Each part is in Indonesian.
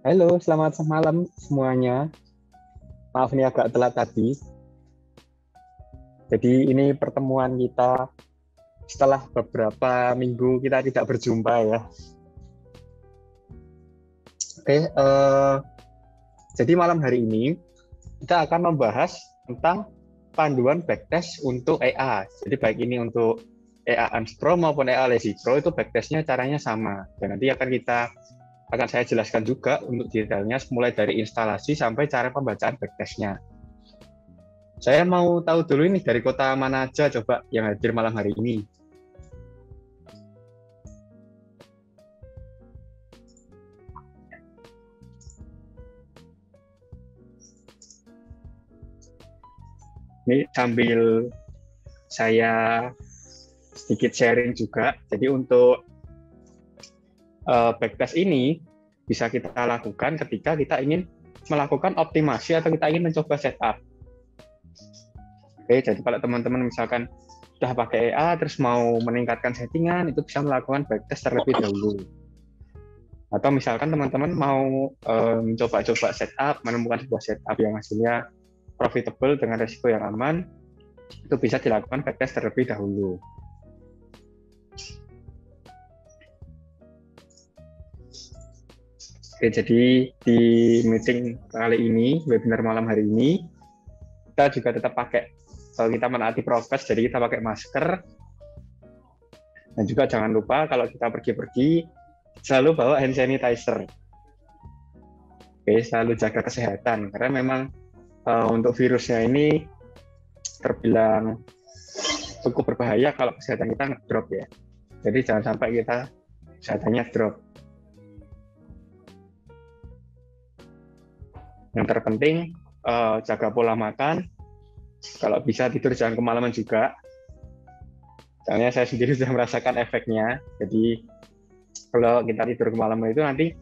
Halo, selamat malam semuanya. Maaf nih agak telat tadi. Jadi ini pertemuan kita setelah beberapa minggu kita tidak berjumpa ya. Oke, jadi malam hari ini kita akan membahas tentang panduan backtest untuk EA. Jadi baik ini untuk EA ANS Pro maupun EA Lazy Pro itu backtestnya caranya sama. Dan nanti akan saya jelaskan juga untuk detailnya mulai dari instalasi sampai cara pembacaan backtestnya. Saya mau tahu dulu ini dari kota mana aja coba yang hadir malam hari ini. Ini sambil saya sedikit sharing juga. Jadi untuk backtest ini bisa kita lakukan ketika kita ingin melakukan optimasi atau kita ingin mencoba setup. Oke, jadi kalau teman-teman misalkan sudah pakai EA terus mau meningkatkan settingan, itu bisa melakukan backtest terlebih dahulu. Atau misalkan teman-teman mau mencoba-coba setup, menemukan sebuah setup yang hasilnya profitable dengan risiko yang aman, itu bisa dilakukan backtest terlebih dahulu. Oke, jadi di meeting kali ini, webinar malam hari ini, kita juga tetap pakai, kalau kita menaati prokes, jadi kita pakai masker. Dan juga jangan lupa kalau kita pergi-pergi, selalu bawa hand sanitizer. Oke, selalu jaga kesehatan, karena memang untuk virusnya ini terbilang cukup berbahaya kalau kesehatan kita ngedrop ya. Jadi jangan sampai kita kesehatannya drop. Yang terpenting jaga pola makan. Kalau bisa tidur jangan kemalaman juga. Soalnya saya sendiri sudah merasakan efeknya. Jadi kalau kita tidur kemalaman itu nanti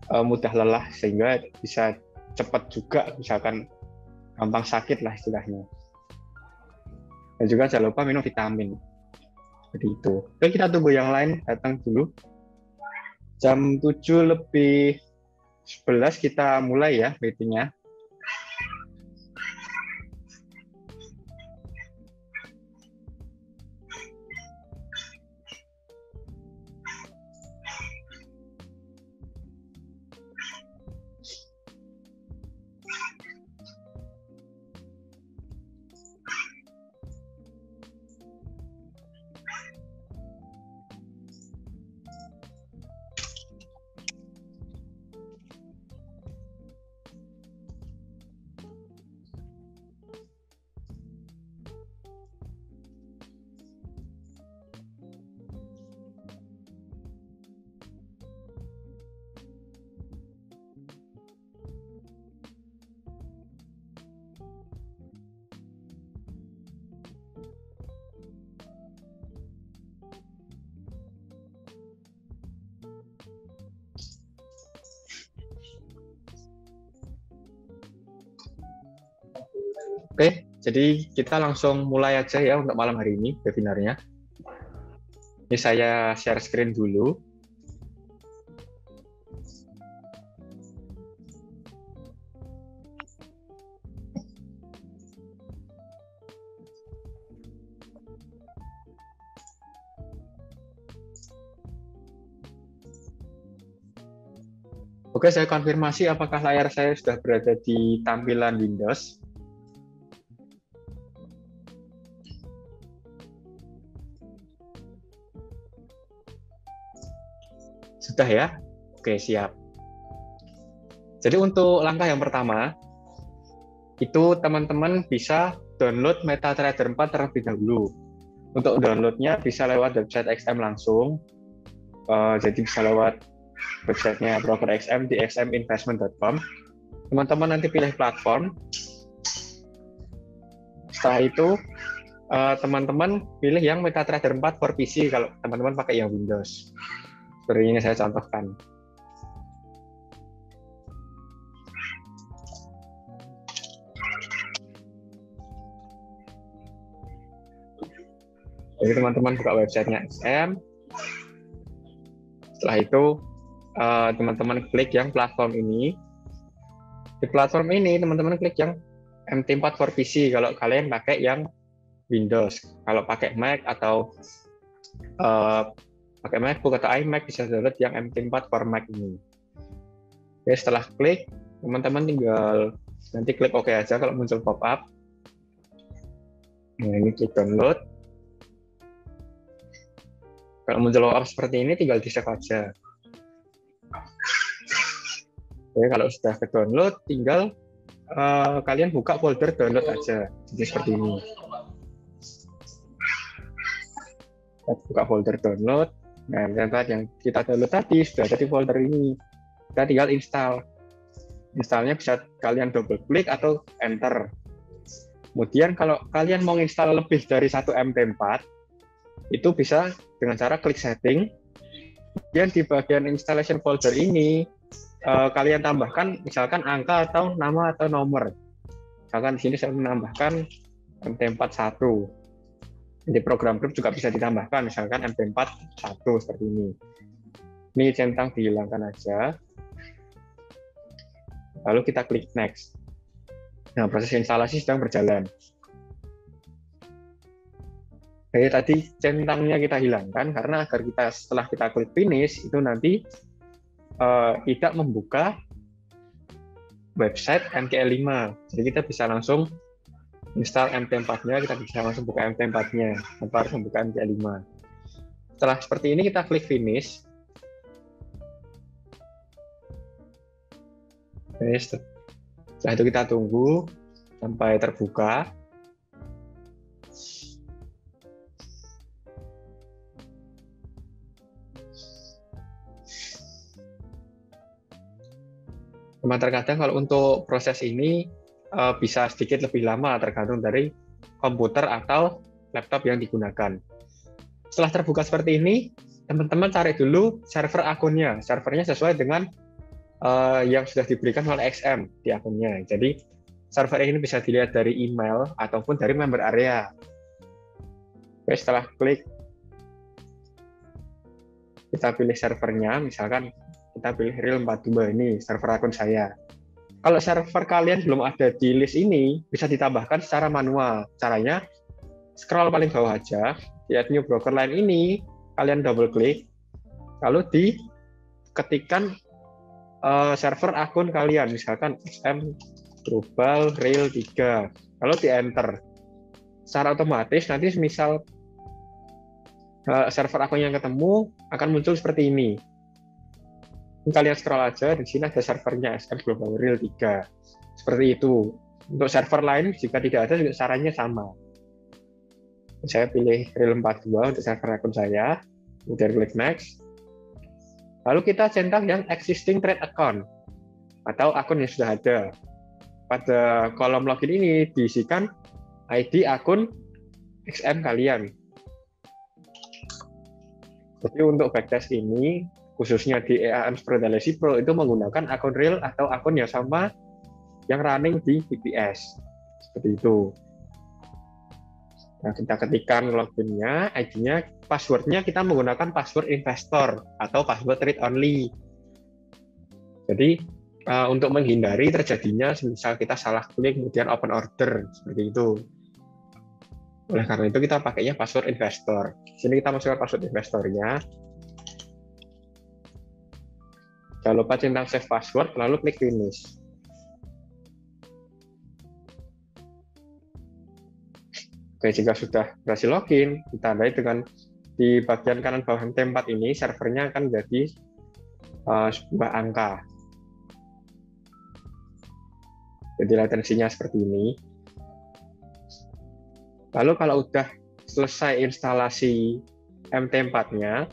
mudah lelah sehingga bisa cepat juga misalkan gampang sakit lah istilahnya. Dan juga jangan lupa minum vitamin. Seperti itu. Oke, kita tunggu yang lain datang dulu. Jam 7:11 kita mulai ya meetingnya. Oke, jadi kita langsung mulai aja ya untuk malam hari ini webinarnya. Ini saya share screen dulu. Oke, saya konfirmasi apakah layar saya sudah berada di tampilan Windows. Sudah ya? Oke, siap. Jadi untuk langkah yang pertama, itu teman-teman bisa download MetaTrader 4 terlebih dahulu. Untuk downloadnya bisa lewat website XM langsung. Jadi bisa lewat websitenya broker XM di xminvestment.com. Teman-teman nanti pilih platform. Setelah itu, teman-teman pilih yang MetaTrader 4 for PC kalau teman-teman pakai yang Windows. Seperti ini saya contohkan. Jadi teman-teman buka websitenya XM. Setelah itu teman-teman klik yang platform ini. Di platform ini teman-teman klik yang MT4 for PC kalau kalian pakai yang Windows. Kalau pakai Mac atau pakai MacBook atau iMac bisa download yang MT4 for Mac ini. Oke, setelah klik, teman-teman tinggal nanti klik OK aja kalau muncul pop-up. Nah, ini klik download. Kalau muncul pop-up seperti ini, tinggal di-save aja. Oke, kalau sudah ke download, tinggal kalian buka folder download aja. Jadi seperti ini. Buka folder download. Nah, tempat yang kita download tadi sudah ada di folder ini. Kita tinggal install. Installnya bisa kalian double klik atau enter. Kemudian kalau kalian mau install lebih dari 1 MP4, itu bisa dengan cara klik setting. Kemudian di bagian installation folder ini, kalian tambahkan misalkan angka atau nama atau nomor. Misalkan di sini saya menambahkan MT41. Di program group juga bisa ditambahkan, misalkan MT41 seperti ini. Ini centang dihilangkan aja. Lalu kita klik next. Nah, proses instalasi sedang berjalan. Jadi tadi centangnya kita hilangkan karena agar kita setelah kita klik finish itu nanti tidak membuka website MKL5. Jadi kita bisa langsung install MT4-nya, kita bisa langsung buka MT4-nya tanpa harus membuka MKL5. Setelah seperti ini kita klik finish. Setelah itu kita tunggu sampai terbuka. Memang terkadang kalau untuk proses ini bisa sedikit lebih lama tergantung dari komputer atau laptop yang digunakan. Setelah terbuka seperti ini, teman-teman cari dulu server akunnya. Servernya sesuai dengan yang sudah diberikan oleh XM di akunnya. Jadi server ini bisa dilihat dari email ataupun dari member area. Oke, setelah klik kita pilih servernya, misalkan kita pilih Real42 ini server akun saya. Kalau server kalian belum ada di list ini, bisa ditambahkan secara manual. Caranya scroll paling bawah aja, di add new broker line ini kalian double klik, lalu diketikkan server akun kalian, misalkan XM Global Rail 3, lalu di enter. Secara otomatis nanti misal server akun yang ketemu akan muncul seperti ini. Kalian scroll aja, di sini ada servernya XM Global Rail 3. Seperti itu. Untuk server lain jika tidak ada juga caranya sama. Saya pilih Rail42 untuk server akun saya, kemudian klik next. Lalu kita centang yang existing trade account atau akun yang sudah ada. Pada kolom login ini diisikan ID akun XM kalian. Jadi untuk backtest ini, khususnya di EAM Pro itu menggunakan akun real atau akun yang sama yang running di VPS. Seperti itu. Nah, kita ketikkan loginnya, ID-nya, passwordnya kita menggunakan password investor atau password read only. Jadi untuk menghindari terjadinya misal kita salah klik kemudian open order seperti itu. Oleh karena itu kita pakainya password investor. Sini kita masukkan password investornya. Jangan lupa centang save password lalu klik finish. Oke, jika sudah berhasil login, ditandai dengan di bagian kanan bawah MT4 ini, servernya akan menjadi sebuah angka. Jadi latensinya seperti ini. Lalu kalau udah selesai instalasi MT4-nya,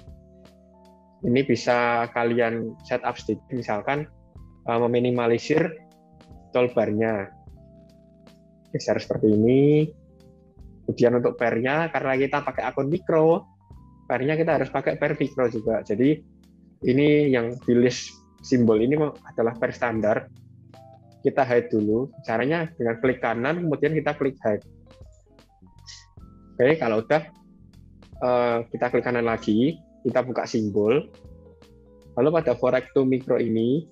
ini bisa kalian setup sedikit, misalkan meminimalisir toolbar-nya. Geser seperti ini. Kemudian untuk pair-nya, karena kita pakai akun mikro, pair-nya kita harus pakai pair mikro juga. Jadi ini yang di list simbol ini adalah pair standar. Kita hide dulu. Caranya dengan klik kanan, kemudian kita klik hide. Oke, kalau udah kita klik kanan lagi, kita buka simbol. Lalu pada forex to micro ini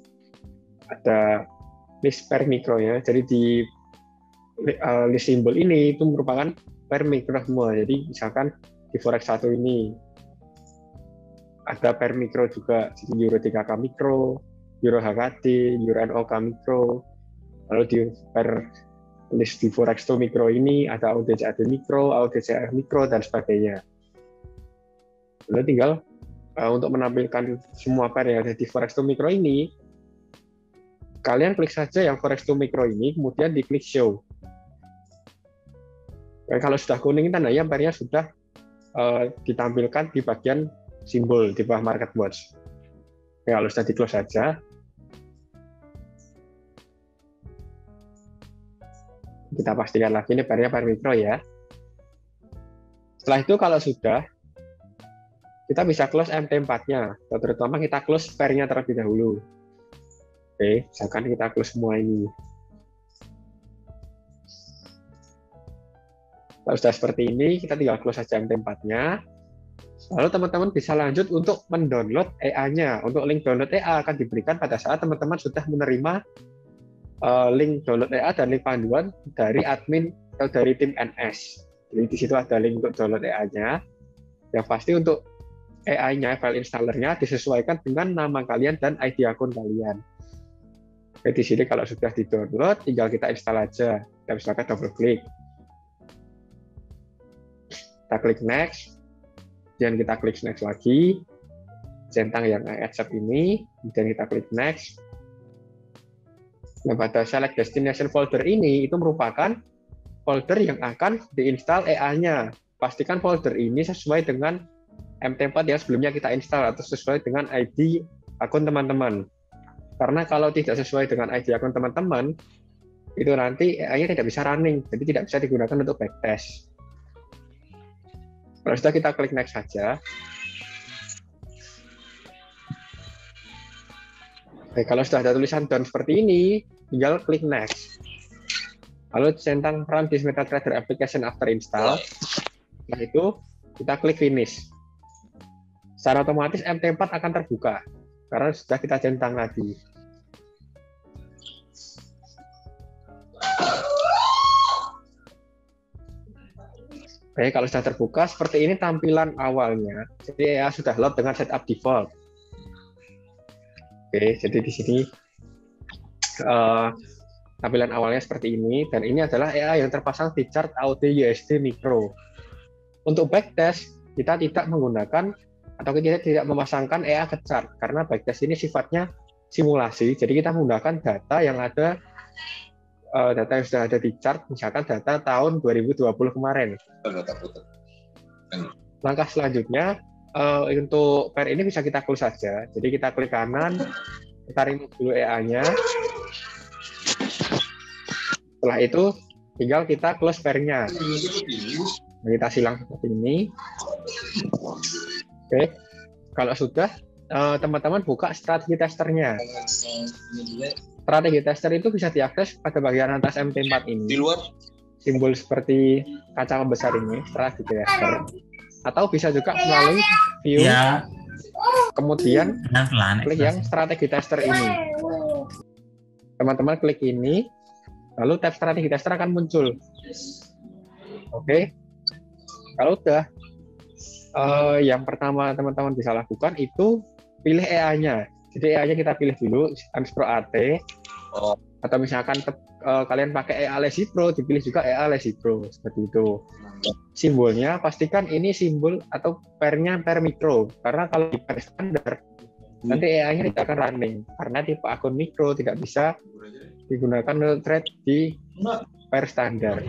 ada list per mikro ya. Jadi di list simbol ini itu merupakan per mikro semua. Jadi misalkan di forex 1 ini ada per mikro juga, jadi Euro 3K mikro, Euro HKD, Euro NOK mikro. Lalu di per list di forex to mikro ini ada AUD/CAD mikro, AUD/CHF mikro, dan sebagainya. Lalu tinggal untuk menampilkan semua pair yang ada di forex to mikro ini, kalian klik saja yang forex to mikro ini, kemudian diklik show. Dan kalau sudah kuning tandanya pairnya sudah ditampilkan di bagian simbol di bawah market watch. Kalau sudah di close saja, kita pastikan lagi ini pairnya pair mikro ya. Setelah itu kalau sudah, kita bisa close MT4-nya, terutama kita close pairnya terlebih dahulu. Oke, misalkan kita close semua ini. Kalau sudah seperti ini, kita tinggal close saja MT4-nya. Lalu teman-teman bisa lanjut untuk mendownload EA-nya. Untuk link download EA akan diberikan pada saat teman-teman sudah menerima link download EA dan link panduan dari admin atau dari tim NS. Jadi di situ ada link untuk download EA-nya. Yang pasti untuk EA-nya, file installernya disesuaikan dengan nama kalian dan ID akun kalian. Oke, di sini kalau sudah di-download, tinggal kita install aja. Kita misalkan double klik. Kita klik next. Dan kita klik next lagi, centang yang I accept ini, dan kita klik next. Nah, pada select destination folder ini, itu merupakan folder yang akan diinstal EA-nya. Pastikan folder ini sesuai dengan MT4 yang sebelumnya kita install, atau sesuai dengan ID akun teman-teman. Karena kalau tidak sesuai dengan ID akun teman-teman, itu nanti EA-nya tidak bisa running, jadi tidak bisa digunakan untuk backtest. Kalau sudah, kita klik next saja. Oke, kalau sudah ada tulisan done seperti ini, tinggal klik next. Lalu centang run this MetaTrader application after install. Setelah itu, kita klik finish. Secara otomatis MT4 akan terbuka, karena sudah kita centang tadi. Oke, kalau sudah terbuka, seperti ini tampilan awalnya. Jadi ya sudah load dengan setup default. Oke, jadi di sini tampilan awalnya seperti ini, dan ini adalah EA yang terpasang di chart AUD USD Micro. Untuk backtest, kita tidak menggunakan atau kita tidak memasangkan EA ke chart, karena backtest ini sifatnya simulasi, jadi kita menggunakan data yang ada data yang sudah ada di chart, misalkan data tahun 2020 kemarin. Langkah selanjutnya, untuk pair ini bisa kita close saja. Jadi kita klik kanan, kita remove dulu EA-nya. Setelah itu, tinggal kita close pair-nya. Nah, kita silang seperti ini. Oke, kalau sudah, teman-teman buka strategi testernya. Strategi tester itu bisa diakses pada bagian atas MT4 ini. Di luar simbol seperti kaca besar ini, strategi tester. Atau bisa juga melalui view, ya. Kemudian klik yang strategi tester ini. Teman-teman klik ini, lalu tab strategi tester akan muncul. Oke, kalau udah, yang pertama teman-teman bisa lakukan itu pilih EA-nya. Jadi EA-nya kita pilih dulu, Pro AT, atau misalkan kalian pakai EA Lazy Pro, dipilih juga EA Lazy Pro, seperti itu. Simbolnya, pastikan ini simbol atau pairnya pair mikro, karena kalau di pair standar, nanti EA-nya tidak akan running, karena tipe akun mikro tidak bisa digunakan untuk trade di pair standar.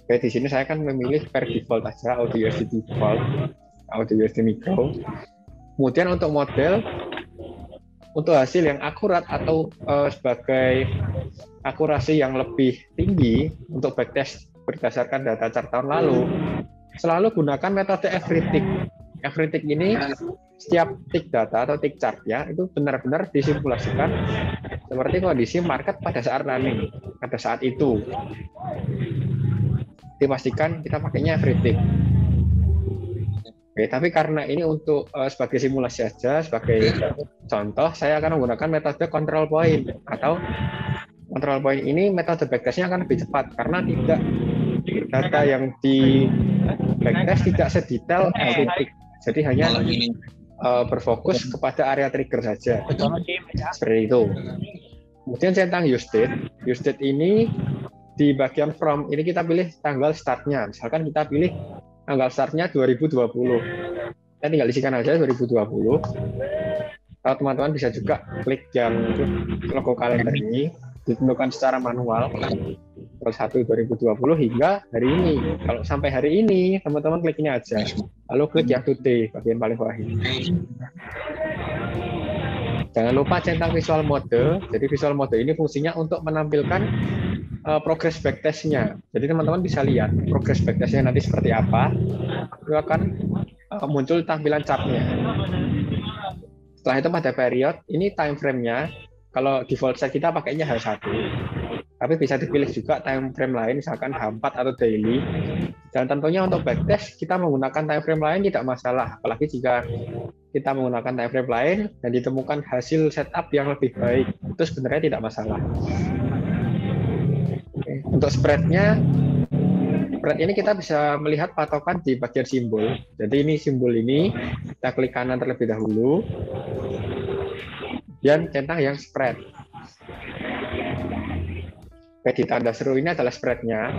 Oke, di sini saya akan memilih pair default aja, AUD USD default, AUD USD Micro. Kemudian untuk model, untuk hasil yang akurat atau sebagai akurasi yang lebih tinggi untuk backtest berdasarkan data chart tahun lalu, selalu gunakan metode every tick. Every tick ini setiap tick data atau tick chart ya itu benar-benar disimulasikan seperti kondisi market pada saat running, pada saat itu. Dipastikan kita pakainya every tick. Oke, tapi karena ini untuk sebagai simulasi saja, sebagai contoh, saya akan menggunakan metode control point. Atau control point ini metode backtest-nya akan lebih cepat karena tidak data yang di backtest tidak sedetail titik. Jadi hanya berfokus kepada area trigger saja. Seperti itu. Kemudian centang use date. Use date ini di bagian from ini kita pilih tanggal startnya. Misalkan kita pilih tanggal startnya 2020. Kita tinggal isikan aja 2020. Kalau teman-teman bisa juga klik yang logo kalender ini, ditentukan secara manual tanggal 1 2020 hingga hari ini. Kalau sampai hari ini, teman-teman klik ini aja. Lalu klik yang today, bagian paling bawah ini. Jangan lupa centang visual mode. Jadi visual mode ini fungsinya untuk menampilkan progress backtest-nya. Jadi teman-teman bisa lihat progress backtest-nya nanti seperti apa. Itu akan muncul tampilan chart-nya. Setelah itu pada period, ini time frame-nya. Kalau default set kita pakainya H1. Tapi bisa dipilih juga time frame lain, misalkan H4 atau daily. Dan tentunya untuk backtest, kita menggunakan time frame lain tidak masalah. Apalagi jika kita menggunakan time frame lain dan ditemukan hasil setup yang lebih baik. Itu sebenarnya tidak masalah. Oke. Untuk spread-nya, spread ini kita bisa melihat patokan di bagian simbol. Jadi ini simbol ini, kita klik kanan terlebih dahulu. Dan centang yang spread. Oke, di tanda seru ini adalah spread-nya.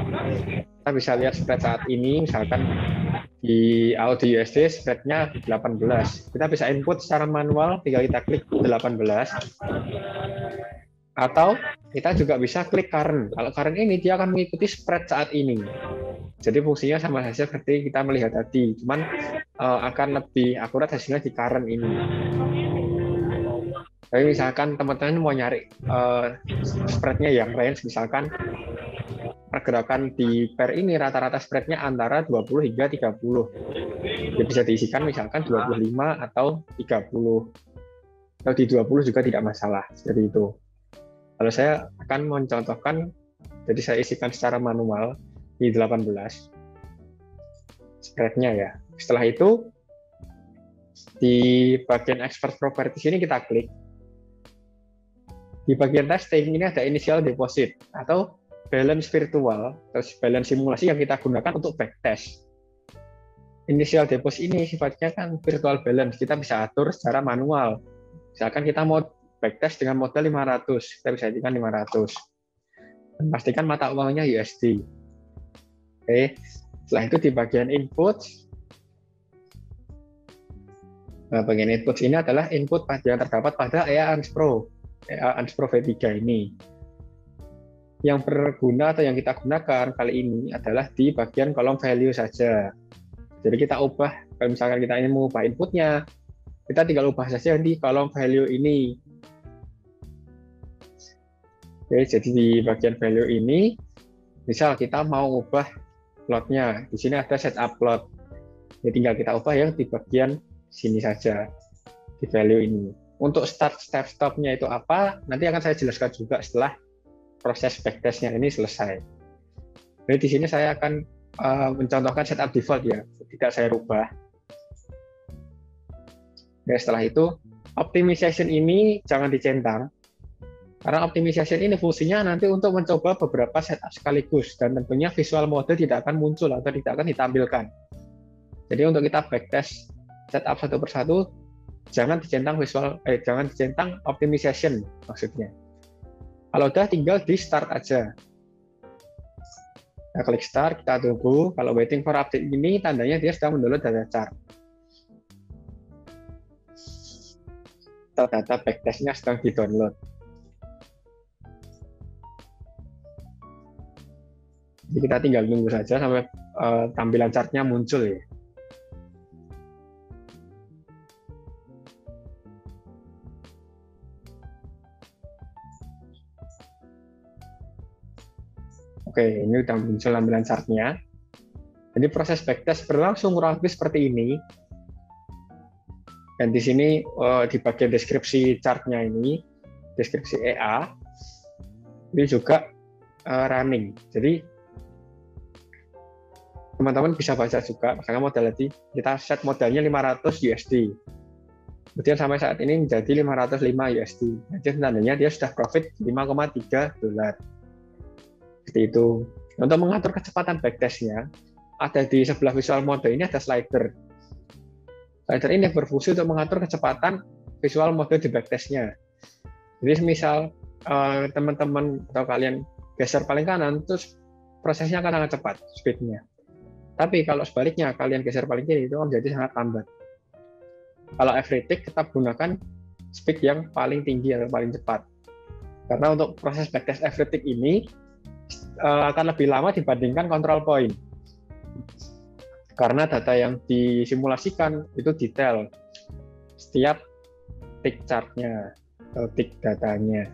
Kita bisa lihat spread saat ini, misalkan di Audi USD spread-nya 18. Kita bisa input secara manual, tinggal kita klik 18. Atau kita juga bisa klik current. Kalau current ini dia akan mengikuti spread saat ini. Jadi fungsinya sama saja seperti kita melihat tadi, cuman akan lebih akurat hasilnya di current ini. Tapi misalkan teman-teman mau nyari spread-nya yang range, misalkan pergerakan di pair ini rata-rata spread-nya antara 20 hingga 30. Ya bisa diisikan misalkan 25 atau 30. Kalau di 20 juga tidak masalah, seperti itu. Kalau saya akan mencontohkan, jadi saya isikan secara manual di 18 spread-nya ya. Setelah itu, di bagian expert properties ini kita klik. Di bagian testing ini ada initial deposit atau balance virtual, terus balance simulasi yang kita gunakan untuk backtest. Initial deposit ini sifatnya kan virtual balance, kita bisa atur secara manual. Misalkan kita mau backtest dengan modal 500, kita bisa jadikan 500. Dan pastikan mata uangnya USD. Oke, setelah itu di bagian input, bagian input ini adalah input yang terdapat pada EA Pro V3 ini. Yang berguna atau yang kita gunakan kali ini adalah di bagian kolom value saja. Jadi kita ubah, kalau misalkan kita ingin mengubah inputnya, kita tinggal ubah saja di kolom value ini. Oke, jadi di bagian value ini, misal kita mau ubah plotnya, di sini ada setup plot. Ya, tinggal kita ubah yang di bagian sini saja, di value ini. Untuk start step-stopnya itu apa, nanti akan saya jelaskan juga setelah proses backtest-nya ini selesai. Jadi di sini saya akan mencontohkan setup default ya, tidak saya rubah. Ya, setelah itu, optimization ini jangan dicentang, karena optimization ini fungsinya nanti untuk mencoba beberapa setup sekaligus, dan tentunya visual mode tidak akan muncul atau tidak akan ditampilkan. Jadi untuk kita backtest setup satu persatu, jangan dicentang jangan dicentang optimization maksudnya. Kalau udah tinggal di start aja. Kita klik start, kita tunggu. Kalau waiting for update ini tandanya dia sedang mendownload data chart. Data backtest-nya sedang di-download. Jadi kita tinggal tunggu saja sampai tampilan chart-nya muncul ya. Oke, ini udah muncul tampilan chart-nya. Jadi proses backtest berlangsung kurang lebih seperti ini. Dan di sini di bagian deskripsi chart-nya ini, deskripsi EA, ini juga running. Jadi teman-teman bisa baca juga, misalnya modal tadi kita set modalnya 500 USD. Kemudian sampai saat ini menjadi 505 USD. Jadi tandanya dia sudah profit 5,3 dolar. Seperti itu. Untuk mengatur kecepatan backtest-nya, ada di sebelah visual mode ini ada slider. Slider ini berfungsi untuk mengatur kecepatan visual mode di backtest-nya. Jadi misal teman-teman atau kalian geser paling kanan, terus prosesnya akan sangat cepat, speed-nya. Tapi kalau sebaliknya, kalian geser paling kiri, itu menjadi sangat lambat. Kalau every tick, tetap gunakan speed yang paling tinggi atau paling cepat. Karena untuk proses backtest every tick ini akan lebih lama dibandingkan control point. Karena data yang disimulasikan itu detail. Setiap tick chart-nya atau tick datanya.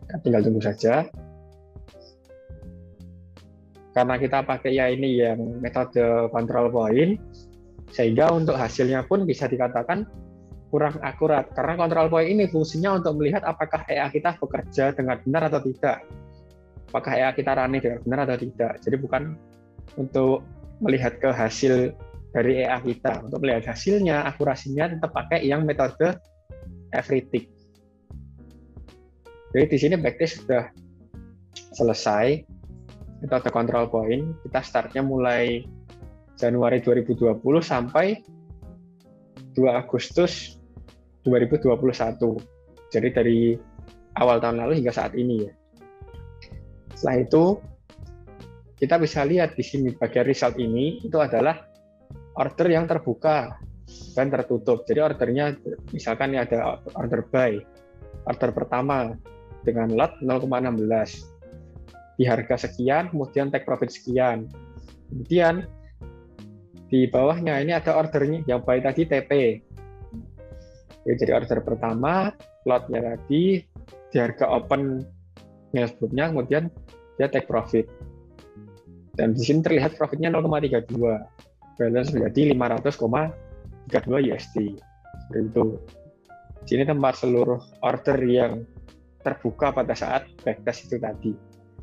Nah, tinggal tunggu saja. Karena kita pakai ya ini yang metode control point, sehingga untuk hasilnya pun bisa dikatakan kurang akurat. Karena control point ini fungsinya untuk melihat apakah EA kita bekerja dengan benar atau tidak. Apakah EA kita running dengan benar atau tidak. Jadi bukan untuk melihat ke hasil dari EA kita. Untuk melihat hasilnya, akurasinya tetap pakai yang metode every tick. Jadi di sini backtest sudah selesai. Metode control point, kita startnya mulai Januari 2020 sampai 2 Agustus 2021. Jadi dari awal tahun lalu hingga saat ini ya. Setelah itu, kita bisa lihat di sini bagian result ini, itu adalah order yang terbuka dan tertutup. Jadi ordernya, misalkan ini ada order buy. Order pertama dengan lot 0,16. Di harga sekian, kemudian take profit sekian. Kemudian di bawahnya ini ada ordernya yang buy tadi TP. Jadi order pertama, lotnya tadi di harga open sebelumnya, kemudian dia take profit. Dan di sini terlihat profitnya 0,32. Balance menjadi 500,32 USD. Seperti itu. Di sini tempat seluruh order yang terbuka pada saat backtest itu tadi.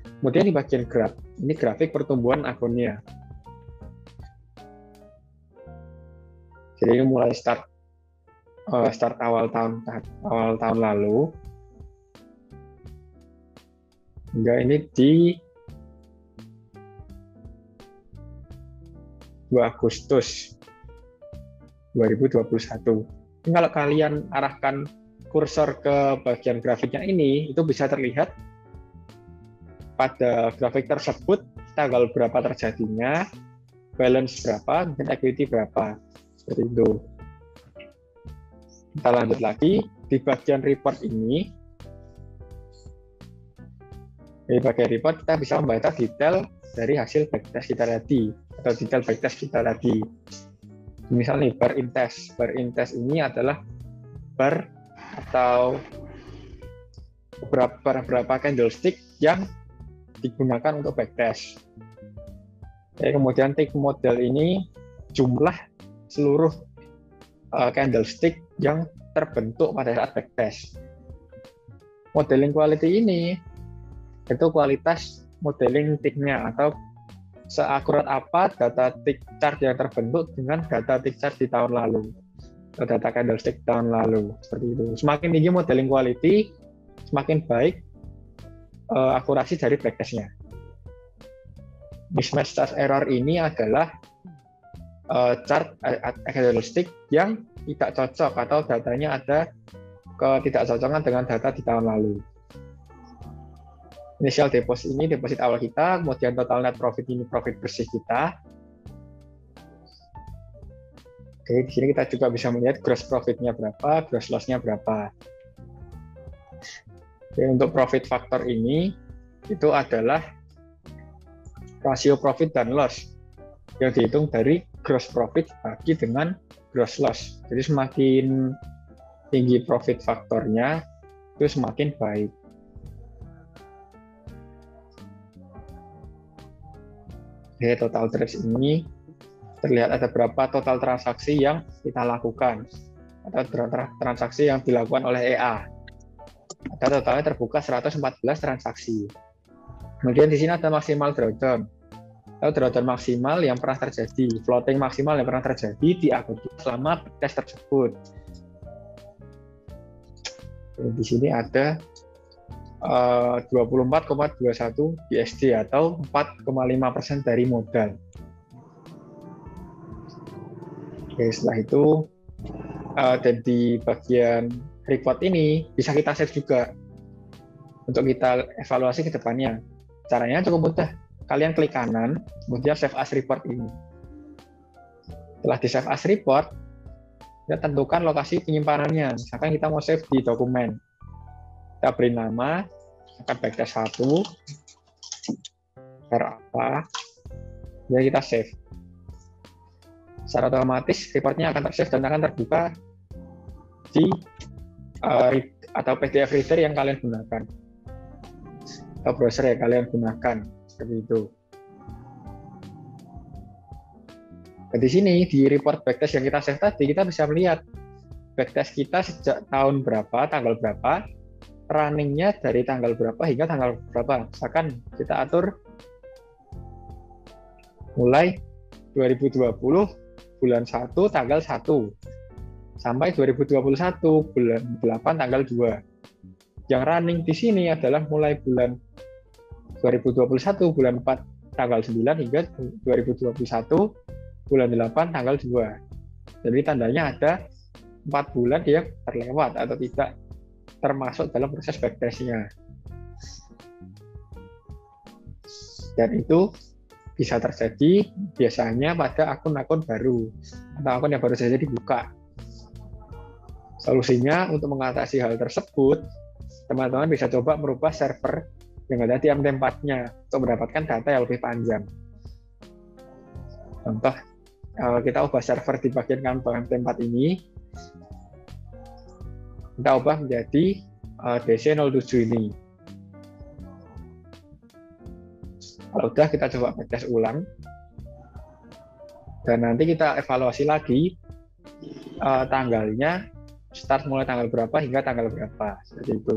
Kemudian di bagian graf, ini grafik pertumbuhan akunnya. Jadi ini mulai start awal tahun lalu hingga ini di 2 Agustus 2021. Ini kalau kalian arahkan kursor ke bagian grafiknya ini, itu bisa terlihat pada grafik tersebut tanggal berapa terjadinya, balance berapa, dan equity berapa. Seperti itu. Kita lanjut lagi di bagian report ini. Di bagian report kita bisa membaca detail dari hasil backtest kita tadi atau detail backtest kita tadi. Misalnya bar intest. Bar intest ini adalah bar atau beberapa candlestick yang digunakan untuk backtest. Kemudian tick model ini jumlah seluruh candlestick yang terbentuk pada saat backtest. Modeling quality ini itu kualitas modeling ticknya atau seakurat apa data tick chart yang terbentuk dengan data tick chart di tahun lalu atau data candlestick tahun lalu. Seperti itu. Semakin tinggi modeling quality, semakin baik akurasi dari backtest-nya. Mismatch chart error ini adalah chart candlestick yang tidak cocok atau datanya ada ketidakcocokan dengan data di tahun lalu. Initial deposit ini deposit awal kita, kemudian total net profit ini profit bersih kita. Oke, di sini kita juga bisa melihat gross profit-nya berapa, gross loss-nya berapa. Oke, untuk profit factor ini itu adalah rasio profit dan loss yang dihitung dari gross profit bagi dengan gross loss. Jadi semakin tinggi profit faktornya itu semakin baik. Oke, total trades ini terlihat ada berapa total transaksi yang kita lakukan atau transaksi yang dilakukan oleh EA. Ada totalnya terbuka 114 transaksi. Kemudian di sini ada maksimal drawdown. Atau drawdown maksimal yang pernah terjadi, floating maksimal yang pernah terjadi di akun selama tes tersebut. Di sini ada 24,21 USD atau 4,5% dari modal. Oke, setelah itu dan di bagian report ini bisa kita save juga untuk kita evaluasi ke depannya. Caranya cukup mudah. Kalian klik kanan, kemudian save as report ini. Setelah di save as report, kita tentukan lokasi penyimpanannya. Misalkan kita mau save di dokumen. Kita beri nama, akan backtest 1, apa, jadi kita save. Secara otomatis reportnya akan tersave dan akan terbuka di atau PDF reader yang kalian gunakan atau browser yang kalian gunakan, seperti itu. Dan di sini di report backtest yang kita save tadi, kita bisa melihat backtest kita sejak tahun berapa, tanggal berapa, runningnya dari tanggal berapa hingga tanggal berapa. Misalkan kita atur mulai 2020 bulan 1 tanggal 1 sampai 2021 bulan 8 tanggal 2. Yang running di sini adalah mulai bulan 2021 bulan 4 tanggal 9 hingga 2021 bulan 8 tanggal 2. Jadi tandanya ada 4 bulan yang terlewat atau tidak termasuk dalam proses backtest-nya. Dan itu bisa terjadi biasanya pada akun-akun baru atau akun yang baru saja dibuka. Solusinya untuk mengatasi hal tersebut, teman-teman bisa coba merubah server yang ada di M4-nya untuk mendapatkan data yang lebih panjang. Contoh, kita ubah server di bagian kantor M4 ini, kita ubah menjadi DC07 ini. Kalau udah, kita coba backtest ulang. Dan nanti kita evaluasi lagi tanggalnya, start mulai tanggal berapa hingga tanggal berapa. Seperti itu.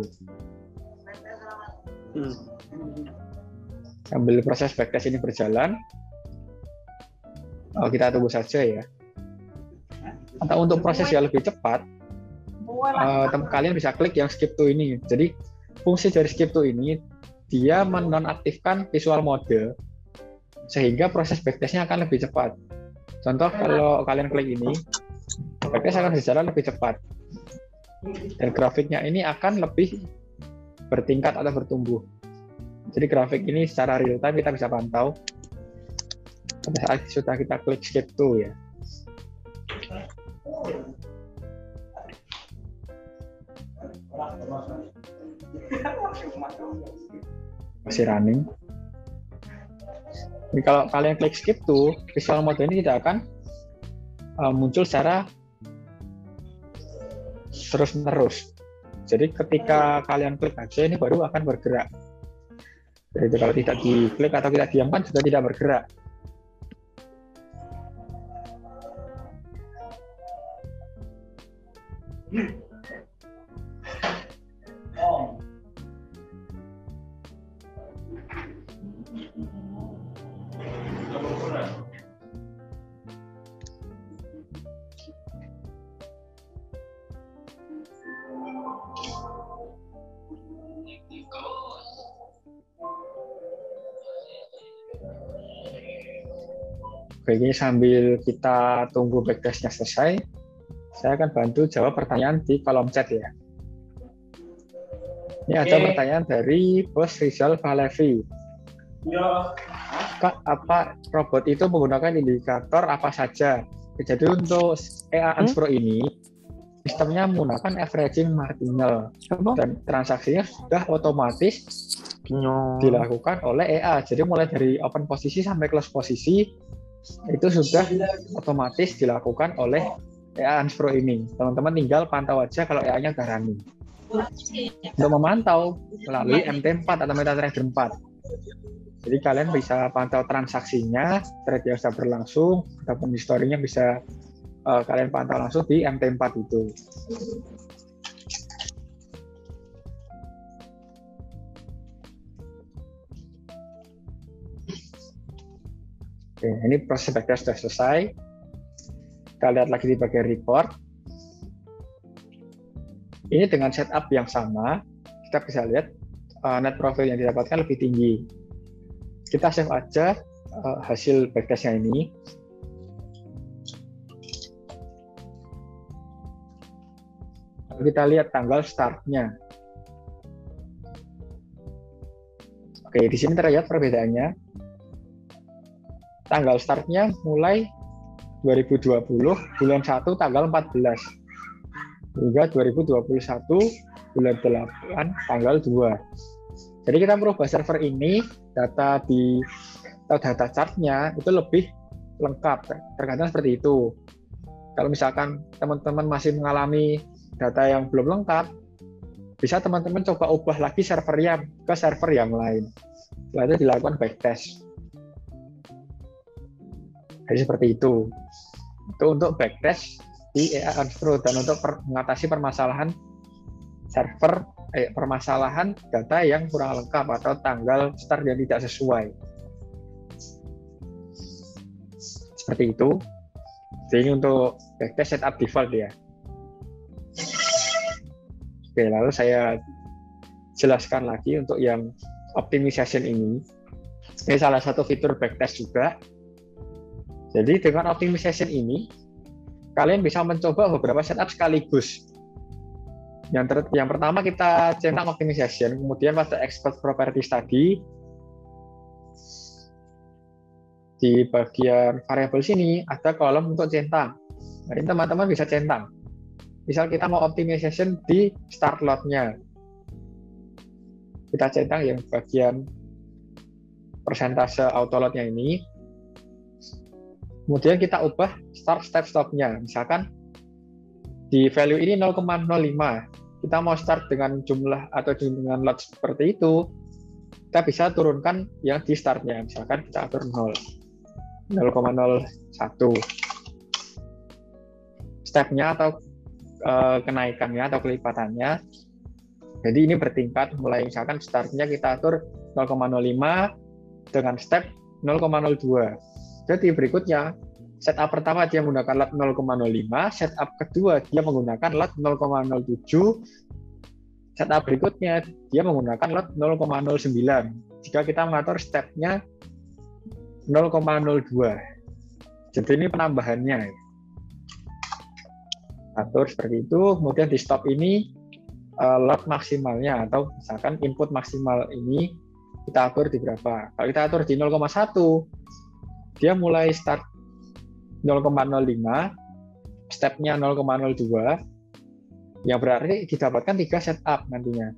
Sambil proses backtest ini berjalan, kita tunggu saja ya. Atau untuk proses yang lebih cepat, kalian bisa klik yang skip to ini. Jadi fungsi dari skip to ini, dia menonaktifkan visual mode sehingga proses backtest-nya akan lebih cepat. Contoh, kalau kalian klik ini, backtest akan berjalan lebih cepat dan grafiknya ini akan lebih bertingkat atau bertumbuh. Jadi grafik ini secara real time kita bisa pantau pada saat sudah kita klik skip to ya. Masih running. Jadi kalau kalian klik skip to, visual mode ini tidak akan muncul secara terus-menerus. Jadi ketika kalian klik aja ini baru akan bergerak. Jadi kalau tidak diklik atau kita diamkan sudah tidak bergerak. Oke, ini sambil kita tunggu backtest-nya selesai, saya akan bantu jawab pertanyaan di kolom chat ya. Ini ada pertanyaan dari Bos Rizal Valevi. Kak, apa robot itu menggunakan indikator apa saja? Jadi untuk EA Pro ini, sistemnya menggunakan averaging marginal dan transaksinya sudah otomatis dilakukan oleh EA. Jadi mulai dari open posisi sampai close posisi itu sudah otomatis dilakukan oleh EA Pro ini. Teman-teman tinggal pantau aja kalau EA-nya udah running. Untuk memantau melalui MT4 atau MetaTrader 4. Jadi kalian bisa pantau transaksinya, trade yang sudah berlangsung, ataupun historinya bisa kalian pantau langsung di MT4 itu. Oke, ini proses backtest sudah selesai. Kita lihat lagi di bagian report. Ini dengan setup yang sama, kita bisa lihat net profit yang didapatkan lebih tinggi. Kita save aja hasil backtestnya ini. Lalu kita lihat tanggal startnya. Oke, di sini terlihat perbedaannya. Tanggal startnya mulai 2020 bulan 1 tanggal 14 hingga 2021 bulan 8 tanggal 2. Jadi kita merubah server ini, data chartnya itu lebih lengkap, terkadang seperti itu. Kalau misalkan teman-teman masih mengalami data yang belum lengkap, bisa teman-teman coba ubah lagi servernya ke server yang lain. Setelah itu dilakukan backtest. Jadi seperti itu. Itu untuk backtest di EA Unstro dan untuk mengatasi permasalahan server, permasalahan data yang kurang lengkap atau tanggal start yang tidak sesuai. Seperti itu. Jadi untuk backtest setup default ya. Oke, lalu saya jelaskan lagi untuk yang optimization ini. Ini salah satu fitur backtest juga. Jadi dengan optimization ini, kalian bisa mencoba beberapa setup sekaligus. Yang pertama kita centang optimization, kemudian pada export properties tadi, di bagian variable sini ada kolom untuk centang. Nah, ini teman-teman bisa centang. Misal kita mau optimization di start load-nya. Kita centang yang bagian persentase auto load-nya ini. Kemudian kita ubah start step stop-nya. Misalkan di value ini 0,05. Kita mau start dengan jumlah atau dengan load seperti itu, kita bisa turunkan yang di start-nya. Misalkan kita atur 0,01. Step-nya atau kenaikannya atau kelipatannya. Jadi ini bertingkat, mulai misalkan startnya kita atur 0,05 dengan step 0,02. Jadi berikutnya setup pertama dia menggunakan lot 0,05, setup kedua dia menggunakan lot 0,07, setup berikutnya dia menggunakan lot 0,09. Jika kita mengatur stepnya 0,02. Jadi ini penambahannya. Atur seperti itu, kemudian di stop ini lot maksimalnya atau misalkan input maksimal ini kita atur di berapa. Kalau kita atur di 0,1, dia mulai start 0,05, stepnya 0,02, yang berarti didapatkan 3 setup nantinya.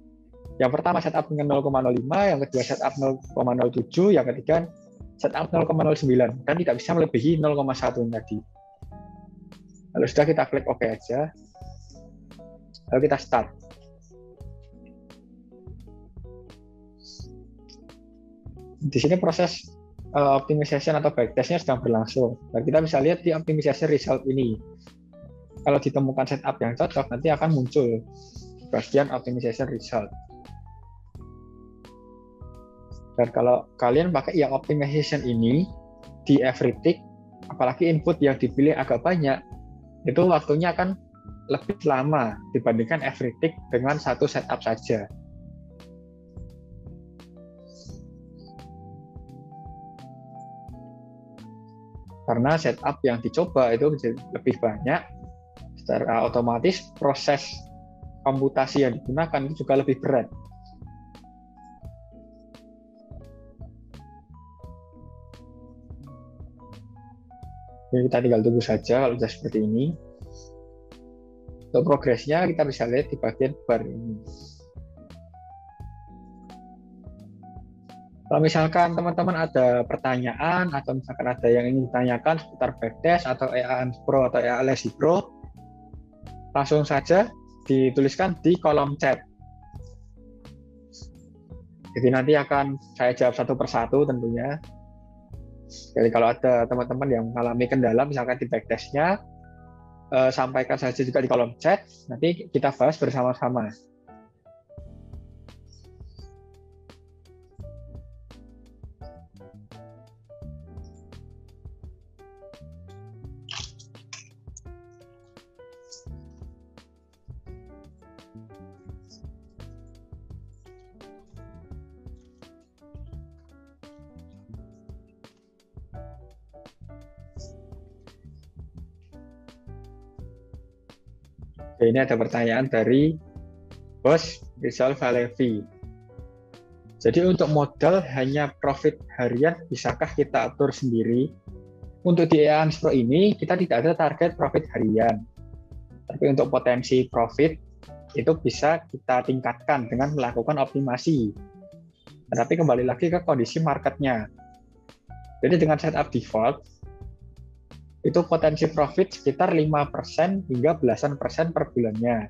Yang pertama setup dengan 0,05, yang kedua setup 0,07, yang ketiga setup 0,09, dan tidak bisa melebihi 0,1 tadi. Lalu sudah kita klik OK aja. Lalu kita start. Di sini proses optimization atau backtestnya sedang berlangsung. Dan kita bisa lihat di optimization result ini. Kalau ditemukan setup yang cocok, nanti akan muncul di bagian optimization result. Dan kalau kalian pakai yang optimization ini di every tick, apalagi input yang dipilih agak banyak, itu waktunya akan lebih lama dibandingkan every tick dengan satu setup saja. Karena setup yang dicoba itu lebih banyak, secara otomatis proses komputasi yang digunakan itu juga lebih berat. Jadi kita tinggal tunggu saja kalau sudah seperti ini. Untuk progresnya kita bisa lihat di bagian bar ini. Kalau misalkan teman-teman ada pertanyaan atau misalkan ada yang ingin ditanyakan seputar backtest atau EA Unstro atau EA Lesi Pro, langsung saja dituliskan di kolom chat. Jadi nanti akan saya jawab satu persatu tentunya. Jadi kalau ada teman-teman yang mengalami kendala misalkan di backtestnya, sampaikan saja juga di kolom chat, nanti kita bahas bersama-sama. Ini ada pertanyaan dari Bos Rizal Valevi. Jadi untuk modal hanya profit harian, bisakah kita atur sendiri? Untuk di EANS Pro ini kita tidak ada target profit harian. Tapi untuk potensi profit itu bisa kita tingkatkan dengan melakukan optimasi. Tapi kembali lagi ke kondisi marketnya. Jadi dengan setup default, itu potensi profit sekitar 5% hingga belasan persen per bulannya.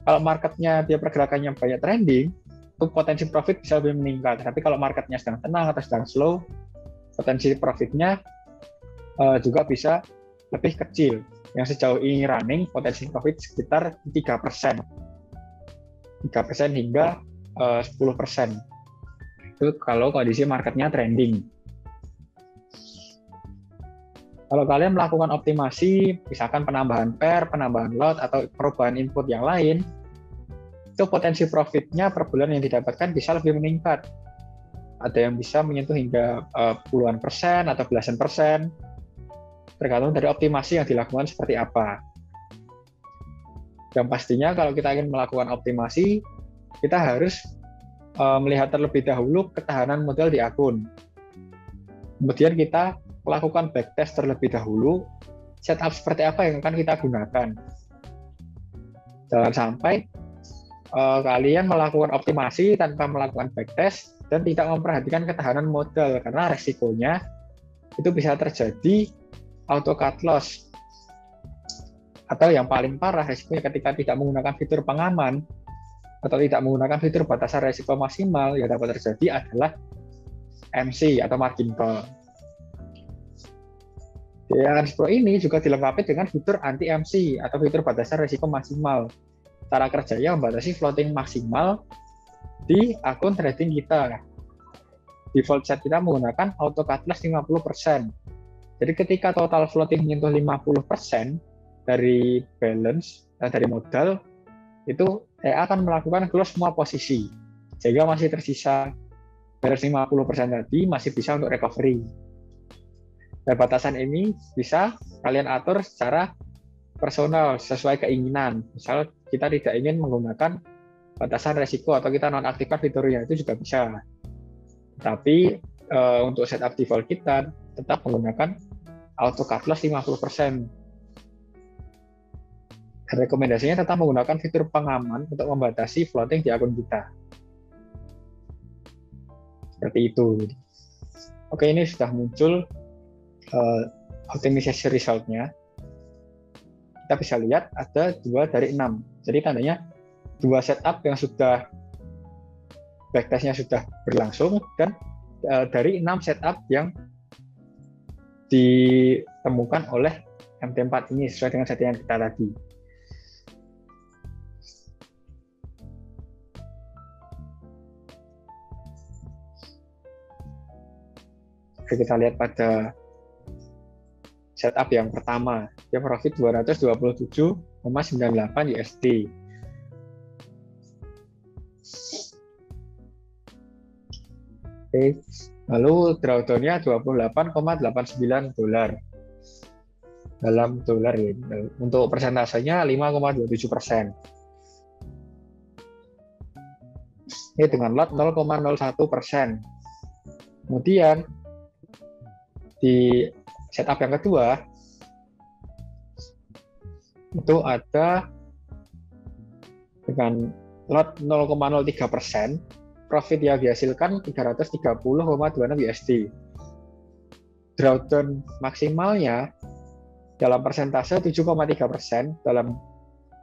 Kalau marketnya dia pergerakannya banyak trending, itu potensi profit bisa lebih meningkat. Tapi kalau marketnya sedang tenang atau sedang slow, potensi profitnya juga bisa lebih kecil. Yang sejauh ini running, potensi profit sekitar 3%. 3% hingga 10%. Itu kalau kondisi marketnya trending. Kalau kalian melakukan optimasi, misalkan penambahan pair, penambahan lot, atau perubahan input yang lain, itu potensi profitnya per bulan yang didapatkan bisa lebih meningkat. Ada yang bisa menyentuh hingga puluhan persen atau belasan persen, tergantung dari optimasi yang dilakukan seperti apa. Dan pastinya kalau kita ingin melakukan optimasi, kita harus melihat terlebih dahulu ketahanan modal di akun. Kemudian kita lakukan backtest terlebih dahulu, setup seperti apa yang akan kita gunakan. Jangan sampai kalian melakukan optimasi tanpa melakukan backtest dan tidak memperhatikan ketahanan modal, karena resikonya itu bisa terjadi auto cut loss. Atau yang paling parah, resikonya ketika tidak menggunakan fitur pengaman atau tidak menggunakan fitur batasan resiko maksimal, yang dapat terjadi adalah MC atau margin call. Di EANS Pro ini juga dilengkapi dengan fitur anti MC atau fitur batasan resiko maksimal. Cara kerjanya membatasi floating maksimal di akun trading kita. Default set kita menggunakan auto cut loss 50%. Jadi ketika total floating menyentuh 50% dari balance dari modal, itu EA akan melakukan close semua posisi. Sehingga masih tersisa balance 50% tadi masih bisa untuk recovery. Dan batasan ini bisa kalian atur secara personal sesuai keinginan. Misal kita tidak ingin menggunakan batasan resiko atau kita nonaktifkan fiturnya, itu juga bisa. Tapi untuk setup default kita tetap menggunakan auto cut loss 50%. Dan rekomendasinya tetap menggunakan fitur pengaman untuk membatasi floating di akun kita. Seperti itu. Oke, ini sudah muncul optimisasi result-nya. Kita bisa lihat ada 2 dari 6. Jadi tandanya 2 setup yang sudah backtest-nya sudah berlangsung, dan dari 6 setup yang ditemukan oleh MT4 ini sesuai dengan settingan kita tadi. Oke, kita lihat pada setup yang pertama, dia profit 227,98 USD. Oke, lalu drawdown-nya 28,89 dolar dalam dolar ya. Untuk persentasenya 5,27%. Ini dengan lot 0,01%. Kemudian di setup yang kedua itu ada dengan lot 0,03%, profit yang dihasilkan 330,26 USD. Drawdown maksimalnya dalam persentase 7,3%, dalam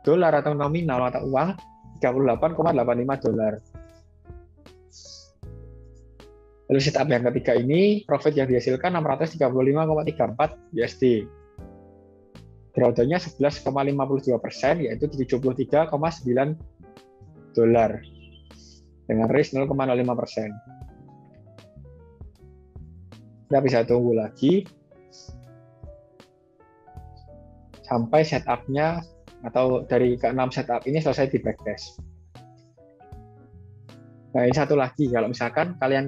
dolar atau nominal atau uang 38,85 dolar. Lalu setup yang ketiga ini, profit yang dihasilkan 635,34 USD. Drawdown-nya 11,52%, yaitu 73,9 dolar. Dengan risk 0,05%. Kita bisa tunggu lagi sampai setup-nya atau dari ke-6 setup ini selesai di backtest. Nah, ini satu lagi, kalau misalkan kalian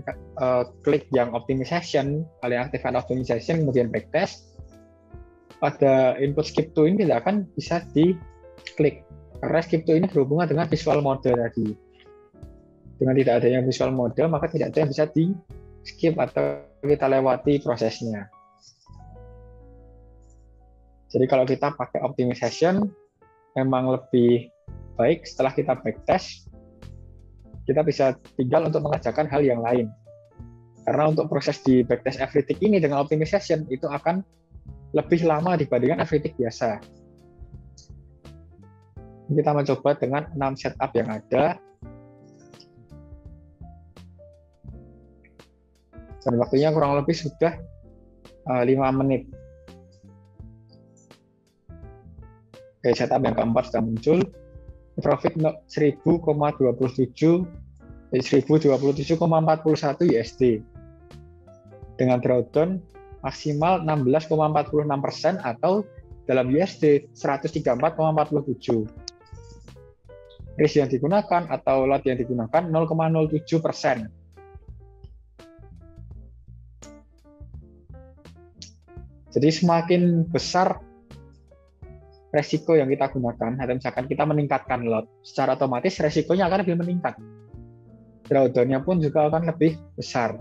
klik yang optimization, kalian aktifkan optimization, kemudian backtest, pada input skip to ini tidak akan bisa klik. Karena skip to ini berhubungan dengan visual model tadi. Dengan tidak adanya visual model, maka tidak ada yang bisa di skip atau kita lewati prosesnya. Jadi kalau kita pakai optimization, memang lebih baik setelah kita backtest, kita bisa tinggal untuk mengerjakan hal yang lain. Karena untuk proses di backtest everything ini dengan optimization, itu akan lebih lama dibandingkan everything biasa. Kita mencoba dengan 6 setup yang ada. Dan waktunya kurang lebih sudah 5 menit. Oke, setup yang keempat sudah muncul. Profit 1027,41 USD. Dengan drawdown maksimal 16,46% atau dalam USD 134,47. Risk yang digunakan atau lot yang digunakan 0,07%. Jadi semakin besar resiko yang kita gunakan, atau misalkan kita meningkatkan lot, secara otomatis resikonya akan lebih meningkat. Drawdown-nya pun juga akan lebih besar.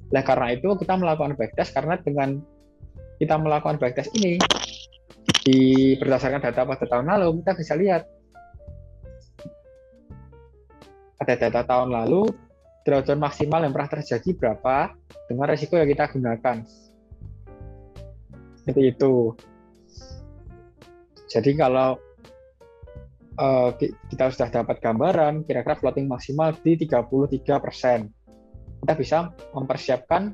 Nah, karena itu kita melakukan backtest, karena dengan kita melakukan backtest ini, berdasarkan data pada tahun lalu, kita bisa lihat pada data tahun lalu, drawdown maksimal yang pernah terjadi berapa dengan resiko yang kita gunakan. Seperti itu. Jadi kalau kita sudah dapat gambaran, kira-kira floating maksimal di 33%. Kita bisa mempersiapkan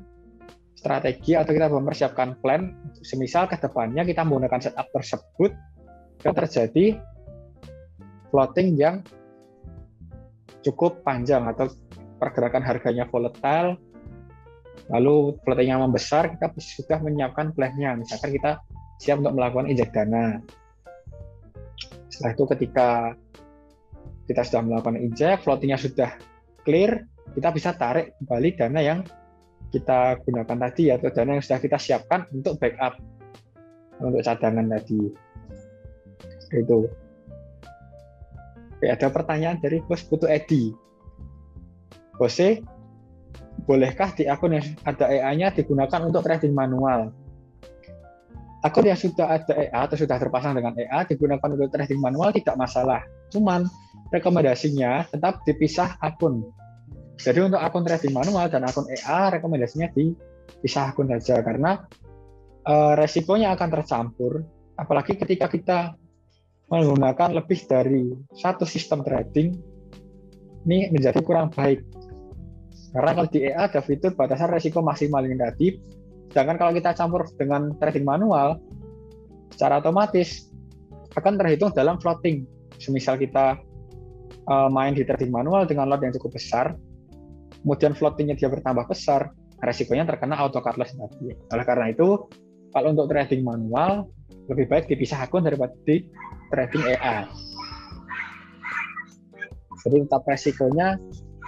strategi atau kita mempersiapkan plan, semisal ke depannya kita menggunakan setup tersebut, dan terjadi floating yang cukup panjang atau pergerakan harganya volatile, lalu floatingnya membesar, kita sudah menyiapkan plan-nya. Misalkan kita siap untuk melakukan injek dana. Setelah itu ketika kita sudah melakukan injek, floatingnya sudah clear, kita bisa tarik kembali dana yang kita gunakan tadi atau dana yang sudah kita siapkan untuk backup, untuk cadangan tadi. Itu. Oke, ada pertanyaan dari Bos Putu Edi. Bose, bolehkah di akun yang ada EA-nya digunakan untuk trading manual? Akun yang sudah ada EA atau sudah terpasang dengan EA digunakan untuk trading manual tidak masalah. Cuman rekomendasinya tetap dipisah akun. Jadi untuk akun trading manual dan akun EA rekomendasinya dipisah akun saja karena resikonya akan tercampur. Apalagi ketika kita menggunakan lebih dari satu sistem trading, ini menjadi kurang baik. Karena kalau di EA ada fitur batasan resiko maksimal yang tadi, sedangkan kalau kita campur dengan trading manual, secara otomatis akan terhitung dalam floating. Semisal kita main di trading manual dengan lot yang cukup besar, kemudian floatingnya dia bertambah besar, resikonya terkena auto cut loss tadi. Oleh karena itu, kalau untuk trading manual, lebih baik dipisah akun daripada di trading EA. Jadi tetap resikonya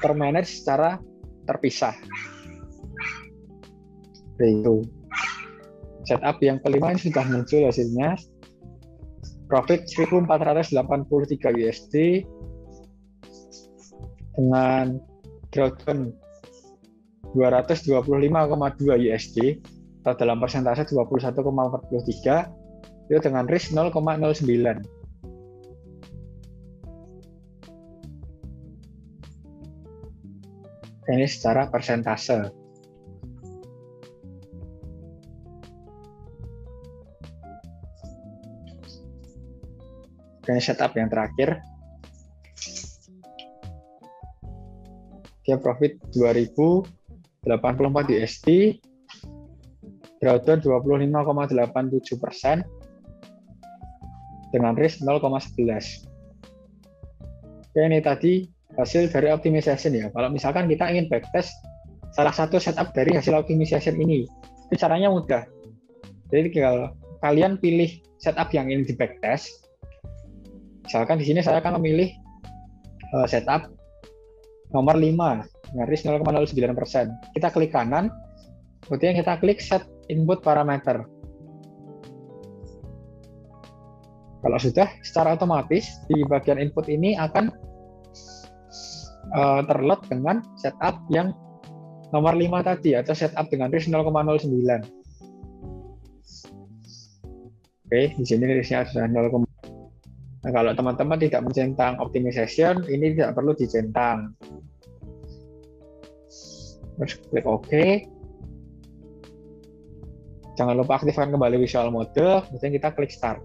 termanage secara terpisah. Itu. Setup yang kelima ini sudah muncul hasilnya. Profit 1.483 USD dengan drawdown 225,2 USD atau dalam persentase 21,43 itu dengan risk 0,09. Ini secara persentase. Ini setup yang terakhir. Dia profit 2.084 USD, drawdown 25,87% dengan risk 0,11. Oke, ini tadi hasil dari optimization ya. Kalau misalkan kita ingin backtest salah satu setup dari hasil optimization ini caranya mudah. Jadi kalau kalian pilih setup yang ingin di backtest, misalkan di sini saya akan memilih setup nomor 5 dengan risk 0,09%. Kita klik kanan, kemudian kita klik set input parameter. Kalau sudah, secara otomatis di bagian input ini akan terload dengan setup yang nomor 5 tadi, atau setup dengan RIS 0,09. Oke, di sini RIS-nya sudah 0. Nah, kalau teman-teman tidak mencentang optimization, ini tidak perlu dicentang. Terus klik OK. Jangan lupa aktifkan kembali visual mode, kemudian kita klik start.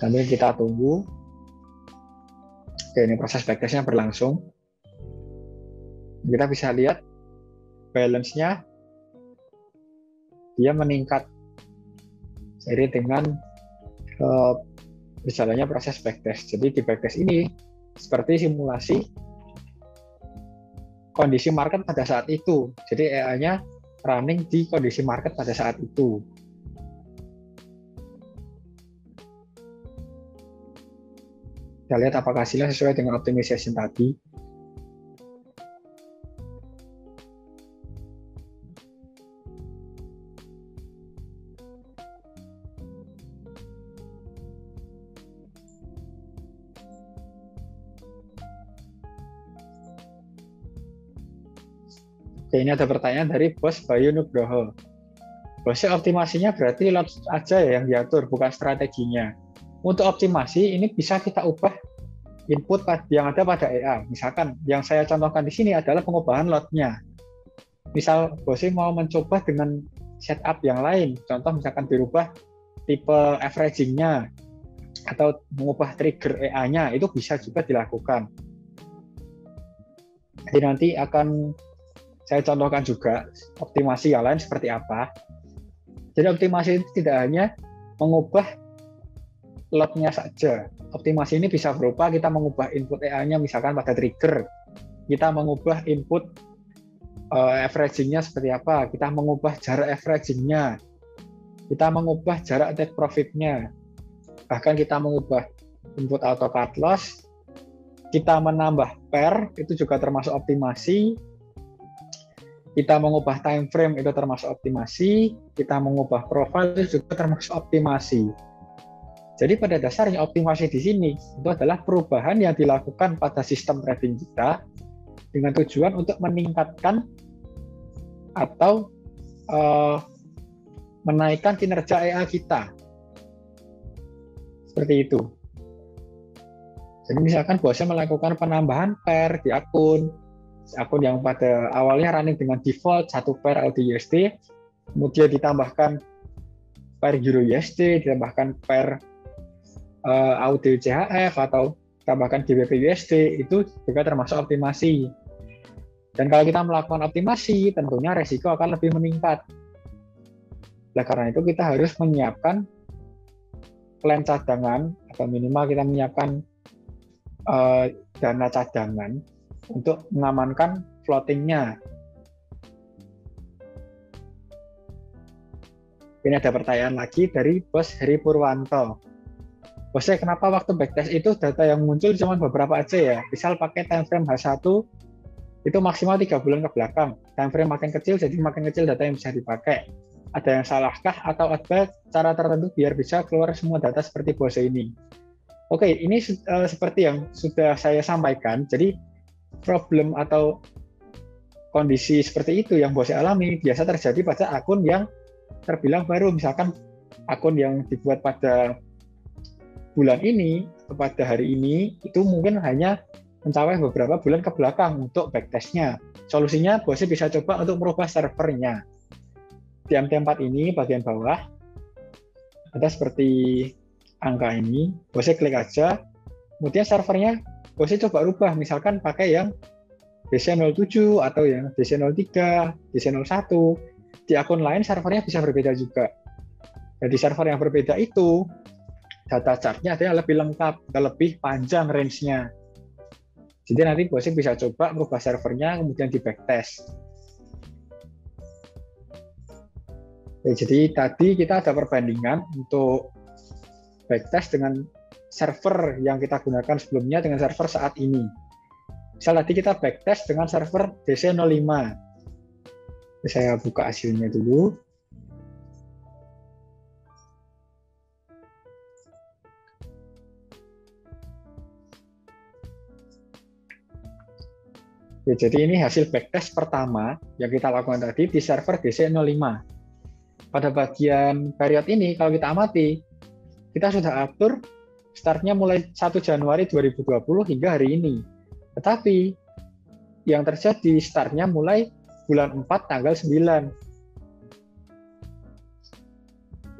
Sambil kita tunggu. Oke, ini proses backtest-nya berlangsung. Kita bisa lihat balance-nya dia meningkat seiring dengan berjalannya proses backtest. Jadi di backtest ini seperti simulasi kondisi market pada saat itu. Jadi EA-nya running di kondisi market pada saat itu. Kita lihat apakah hasilnya sesuai dengan optimization tadi. Oke, ini ada pertanyaan dari Bos Bayu Nugroho. Bosnya optimasinya berarti lot aja ya yang diatur, bukan strateginya. Untuk optimasi ini bisa kita ubah input yang ada pada EA. Misalkan yang saya contohkan di sini adalah pengubahan lotnya. Misal Bosnya mau mencoba dengan setup yang lain, contoh misalkan dirubah tipe averaging-nya atau mengubah trigger EA-nya, itu bisa juga dilakukan. Jadi nanti akan saya contohkan juga optimasi yang lain seperti apa. Jadi optimasi itu tidak hanya mengubah lotnya saja. Optimasi ini bisa berupa kita mengubah input EA-nya misalkan pada trigger. Kita mengubah input averaging-nya seperti apa. Kita mengubah jarak averaging-nya. Kita mengubah jarak take profit-nya. Bahkan kita mengubah input auto cut loss. Kita menambah pair, itu juga termasuk optimasi. Kita mengubah time frame, itu termasuk optimasi. Kita mengubah profile, itu juga termasuk optimasi. Jadi pada dasarnya optimasi di sini itu adalah perubahan yang dilakukan pada sistem trading kita dengan tujuan untuk meningkatkan atau menaikkan kinerja EA kita. Seperti itu. Jadi misalkan bosnya melakukan penambahan pair di akun yang pada awalnya running dengan default 1 pair AUD-USD, kemudian ditambahkan pair Euro-USD, ditambahkan pair AUD CHF atau tambahkan GBP USD, itu juga termasuk optimasi. Dan kalau kita melakukan optimasi, tentunya resiko akan lebih meningkat. Nah, karena itu kita harus menyiapkan plan cadangan atau minimal kita menyiapkan dana cadangan untuk mengamankan floating-nya. Ini ada pertanyaan lagi dari Bos Heri Purwanto. Bosnya, kenapa waktu backtest itu data yang muncul cuma beberapa aja ya? Misal pakai time frame H1 itu maksimal 3 bulan ke belakang. Time frame makin kecil, jadi makin kecil data yang bisa dipakai. Ada yang salahkah atau ada cara tertentu biar bisa keluar semua data seperti Bose ini? Oke, ini seperti yang sudah saya sampaikan. Jadi problem atau kondisi seperti itu yang Bose alami biasa terjadi pada akun yang terbilang baru. Misalkan akun yang dibuat pada bulan ini atau pada hari ini itu mungkin hanya mencapai beberapa bulan ke belakang untuk backtestnya. Solusinya Bose bisa coba untuk merubah servernya. Di MT4 ini bagian bawah ada seperti angka ini, Bose klik aja, kemudian servernya Bose coba rubah, misalkan pakai yang DC07 atau yang DC03, DC01. Di akun lain servernya bisa berbeda juga. Jadi server yang berbeda itu data chartnya ada lebih lengkap, lebih panjang range-nya. Jadi nanti Bose bisa coba merubah servernya kemudian di backtest. Jadi tadi kita ada perbandingan untuk backtest dengan server yang kita gunakan sebelumnya dengan server saat ini. Misal tadi kita backtest dengan server DC05. Saya buka hasilnya dulu. Ya, jadi ini hasil backtest pertama yang kita lakukan tadi di server DC05. Pada bagian period ini, kalau kita amati, kita sudah atur startnya mulai 1 Januari 2020 hingga hari ini. Tetapi yang terjadi startnya mulai bulan 4 tanggal 9.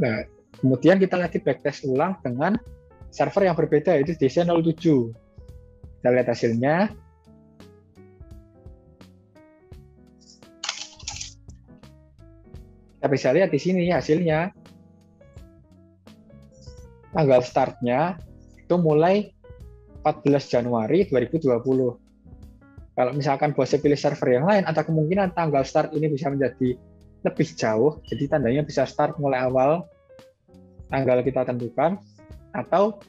Nah, kemudian kita lagi backtest ulang dengan server yang berbeda, yaitu DC07. Kita lihat hasilnya. Kita bisa lihat di sini hasilnya. Tanggal startnya itu mulai 14 Januari 2020. Kalau misalkan bosnya pilih server yang lain, ada kemungkinan tanggal start ini bisa menjadi lebih jauh, jadi tandanya bisa start mulai awal tanggal kita tentukan, atau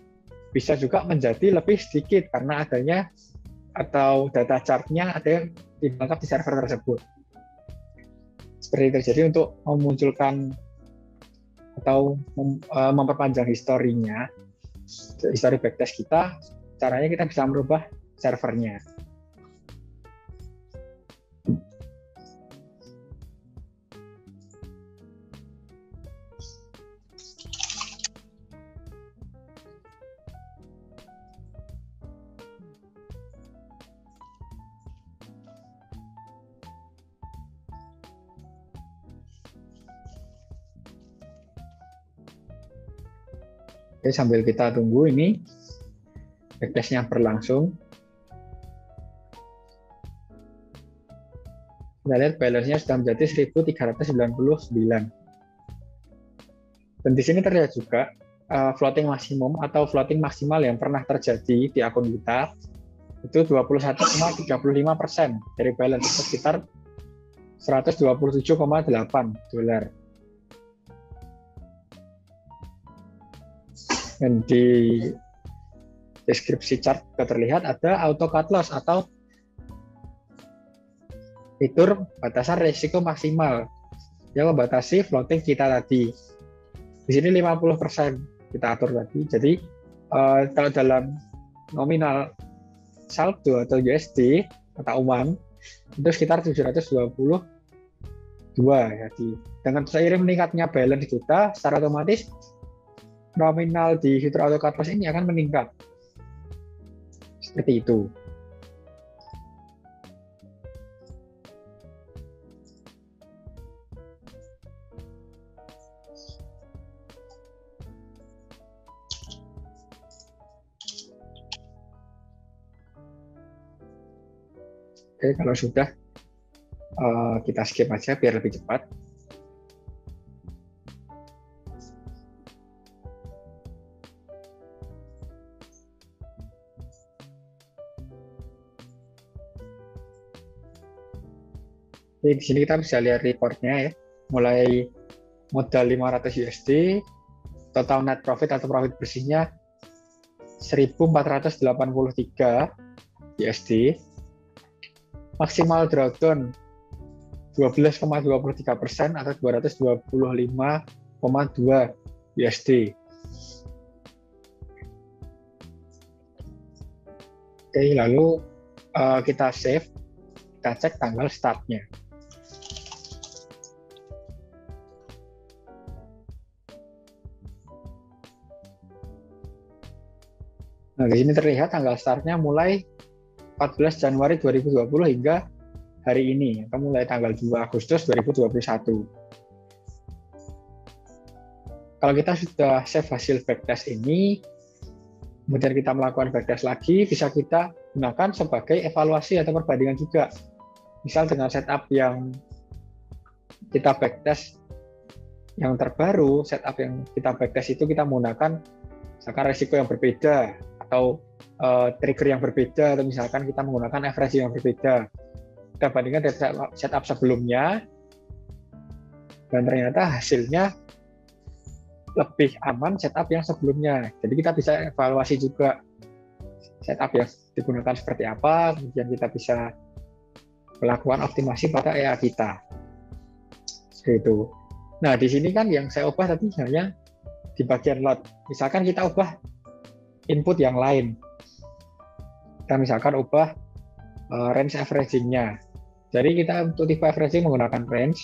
bisa juga menjadi lebih sedikit karena adanya atau data chartnya ada yang dilengkap di server tersebut. Seperti itu. Jadi untuk memunculkan atau memperpanjang historinya, histori backtest kita, caranya kita bisa merubah servernya. Oke, sambil kita tunggu ini backtestnya berlangsung. Kita lihat balance-nya sudah menjadi 1.399. Dan di sini terlihat juga floating maksimum atau floating maksimal yang pernah terjadi di akun kita itu 21,35% dari balance, sekitar $127,8. Dan di deskripsi chart juga terlihat ada auto cut loss atau fitur batasan risiko maksimal yang membatasi floating kita tadi. Di sini 50% kita atur tadi. Jadi kalau dalam nominal saldo atau USD atau uang itu sekitar 722 ya. Dengan seiring meningkatnya balance kita, secara otomatis nominal di fitur auto cut loss ini akan meningkat. Seperti itu. Oke, kalau sudah kita skip aja biar lebih cepat. Jadi di sini kita bisa lihat reportnya ya, mulai modal 500 USD, total net profit atau profit bersihnya 1.483 USD, maksimal drawdown 12,23% atau 225,2 USD. Oke, lalu kita save, kita cek tanggal startnya. Nah, di sini terlihat tanggal startnya mulai 14 Januari 2020 hingga hari ini, atau mulai tanggal 2 Agustus 2021. Kalau kita sudah save hasil backtest ini, kemudian kita melakukan backtest lagi, bisa kita gunakan sebagai evaluasi atau perbandingan juga. Misal dengan setup yang kita backtest yang terbaru, setup yang kita backtest itu kita menggunakan misalkan resiko yang berbeda, atau trigger yang berbeda, atau misalkan kita menggunakan average yang berbeda. Kita bandingkan dengan setup sebelumnya, dan ternyata hasilnya lebih aman setup yang sebelumnya. Jadi kita bisa evaluasi juga setup yang digunakan seperti apa, kemudian kita bisa melakukan optimasi pada EA kita. Seperti itu. Nah, di sini kan yang saya ubah tadi hanya di bagian lot. Misalkan kita ubah input yang lain. Kita misalkan ubah range averaging-nya. Jadi kita untuk tipe averaging menggunakan range,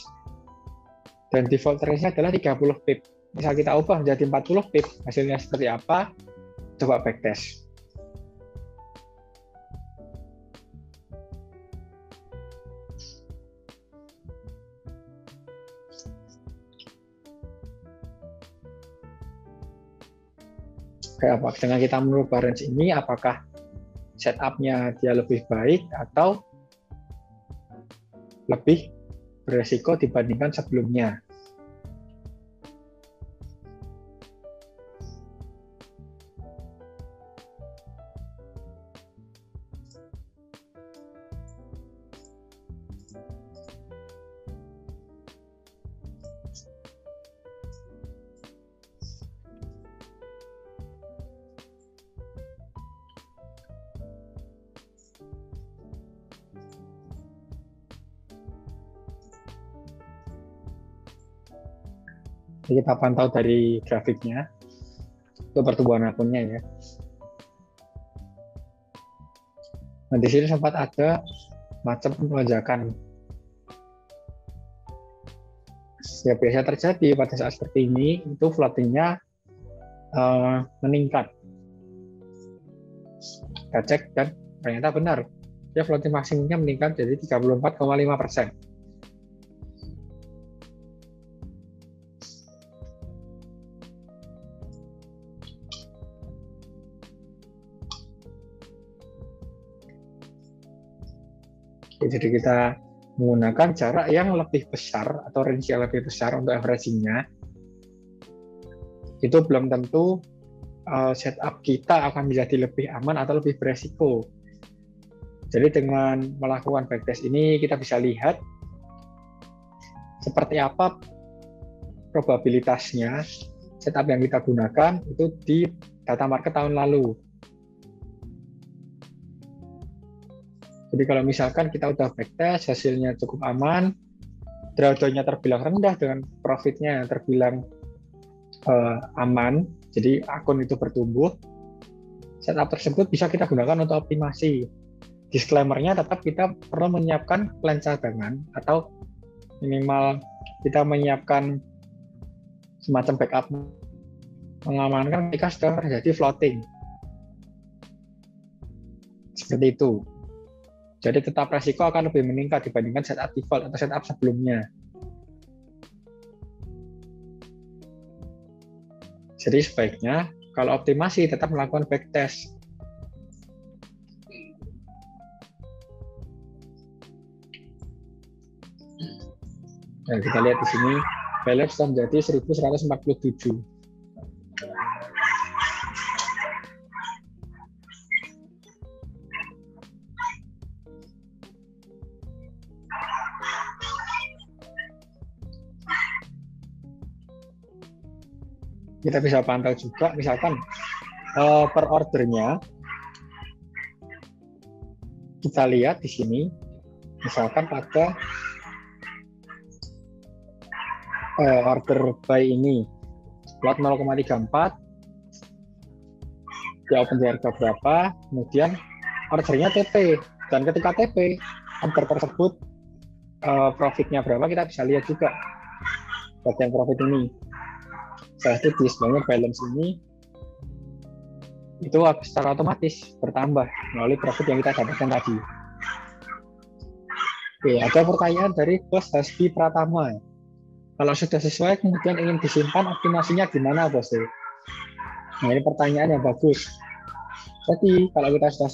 dan default range-nya adalah 30 pip. Misal kita ubah menjadi 40 pip, hasilnya seperti apa? Coba backtest. Kayak apa? Dengan kita merubah range ini, apakah setup-nya dia lebih baik atau lebih beresiko dibandingkan sebelumnya? Jadi kita pantau dari grafiknya, itu pertumbuhan akunnya ya. Nah, di sini sempat ada macam lonjakan. Ya biasa terjadi pada saat seperti ini, itu floating-nya meningkat. Kita cek dan ternyata benar, ya floating maksimumnya meningkat jadi 34,5%. Jadi kita menggunakan jarak yang lebih besar atau range yang lebih besar untuk averaging-nya. Itu belum tentu setup kita akan menjadi lebih aman atau lebih beresiko. Jadi dengan melakukan backtest ini kita bisa lihat seperti apa probabilitasnya setup yang kita gunakan itu di data market tahun lalu. Jadi kalau misalkan kita udah backtest, hasilnya cukup aman, drawdown-nya terbilang rendah dengan profitnya yang terbilang aman, jadi akun itu bertumbuh, setup tersebut bisa kita gunakan untuk optimasi. Disclaimer-nya tetap kita perlu menyiapkan plan cadangan atau minimal kita menyiapkan semacam backup mengamankan ketika sudah terjadi floating. Seperti itu. Jadi tetap resiko akan lebih meningkat dibandingkan setup default atau setup sebelumnya. Jadi sebaiknya kalau optimasi tetap melakukan backtest. Nah, kita lihat di sini balance sudah menjadi 1147. Kita bisa pantau juga, misalkan per ordernya, kita lihat di sini, misalkan pada order buy ini, lot 0,34, di open di harga berapa, kemudian ordernya TP, dan ketika TP, order tersebut profitnya berapa, kita bisa lihat juga bagian profit ini. Berarti di sebenarnya balance ini itu secara otomatis bertambah melalui profit yang kita dapatkan tadi. Oke, ada pertanyaan dari Bos Hasbi Pratama. Kalau sudah sesuai kemudian ingin disimpan, optimasinya gimana, Bos? Nah, ini pertanyaan yang bagus. Jadi kalau kita sudah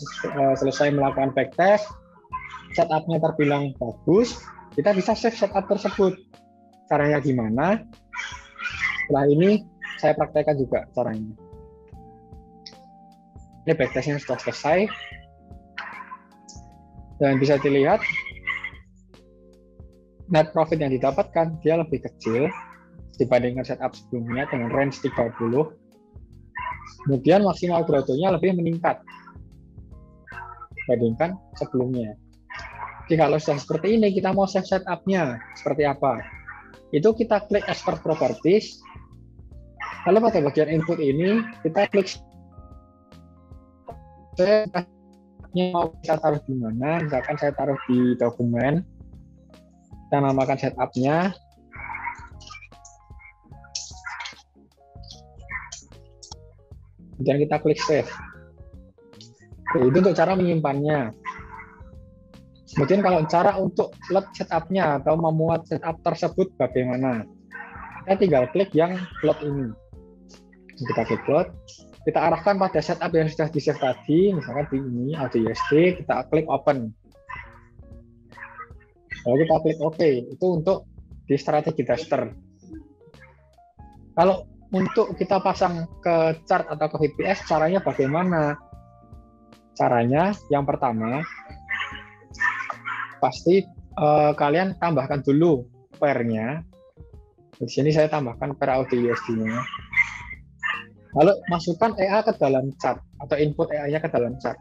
selesai melakukan backtest, setup-nya terbilang bagus, kita bisa save setup tersebut. Caranya gimana? Setelah ini saya praktekkan juga caranya. Ini backtestnya sudah selesai dan bisa dilihat net profit yang didapatkan dia lebih kecil dibandingkan setup sebelumnya dengan range 30. Kemudian maksimal drawdown-nya lebih meningkat dibandingkan sebelumnya. Jadi kalau sudah seperti ini, kita mau save setup-nya seperti apa? Itu kita klik export properties. Lalu pada bagian input ini kita klik setupnya mau kita taruh di mana. Misalkan saya taruh di dokumen, kita namakan setupnya. Kemudian kita klik save. Oke, itu untuk cara menyimpannya. Kemudian kalau cara untuk load setupnya atau memuat setup tersebut bagaimana? Kita tinggal klik yang load ini. Kita klik load. Kita arahkan pada setup yang sudah di-save tadi, misalkan di ini, AudioSD, kita klik open. Lalu kita klik OK, itu untuk di strategi tester. Kalau untuk kita pasang ke chart atau ke VPS, caranya bagaimana? Caranya, yang pertama, pasti kalian tambahkan dulu pair-nya. Di sini saya tambahkan pair AudioSD-nya. Lalu masukkan EA ke dalam chart atau input EA-nya ke dalam chart.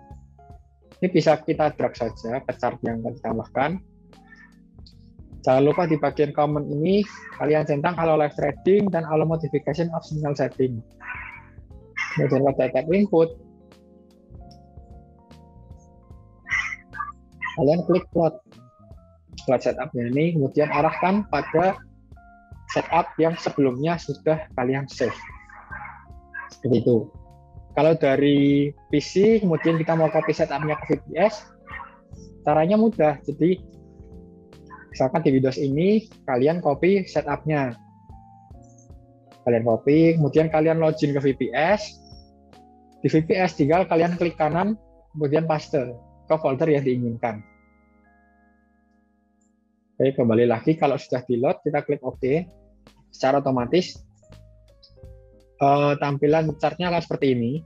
Ini bisa kita drag saja ke chart yang akan ditambahkan. Jangan lupa di bagian comment ini kalian centang allow live threading dan allow modification of signal setting. Kemudian pada tab input, kalian klik plot setupnya ini, kemudian arahkan pada setup yang sebelumnya sudah kalian save. Seperti itu. Kalau dari PC, kemudian kita mau copy setupnya ke VPS, caranya mudah. Jadi, misalkan di Windows ini, kalian copy setupnya. Kalian copy, kemudian kalian login ke VPS. Di VPS, tinggal kalian klik kanan, kemudian paste ke folder yang diinginkan. Oke, kembali lagi. Kalau sudah di-load, kita klik OK. Secara otomatis, tampilan chartnya akan seperti ini.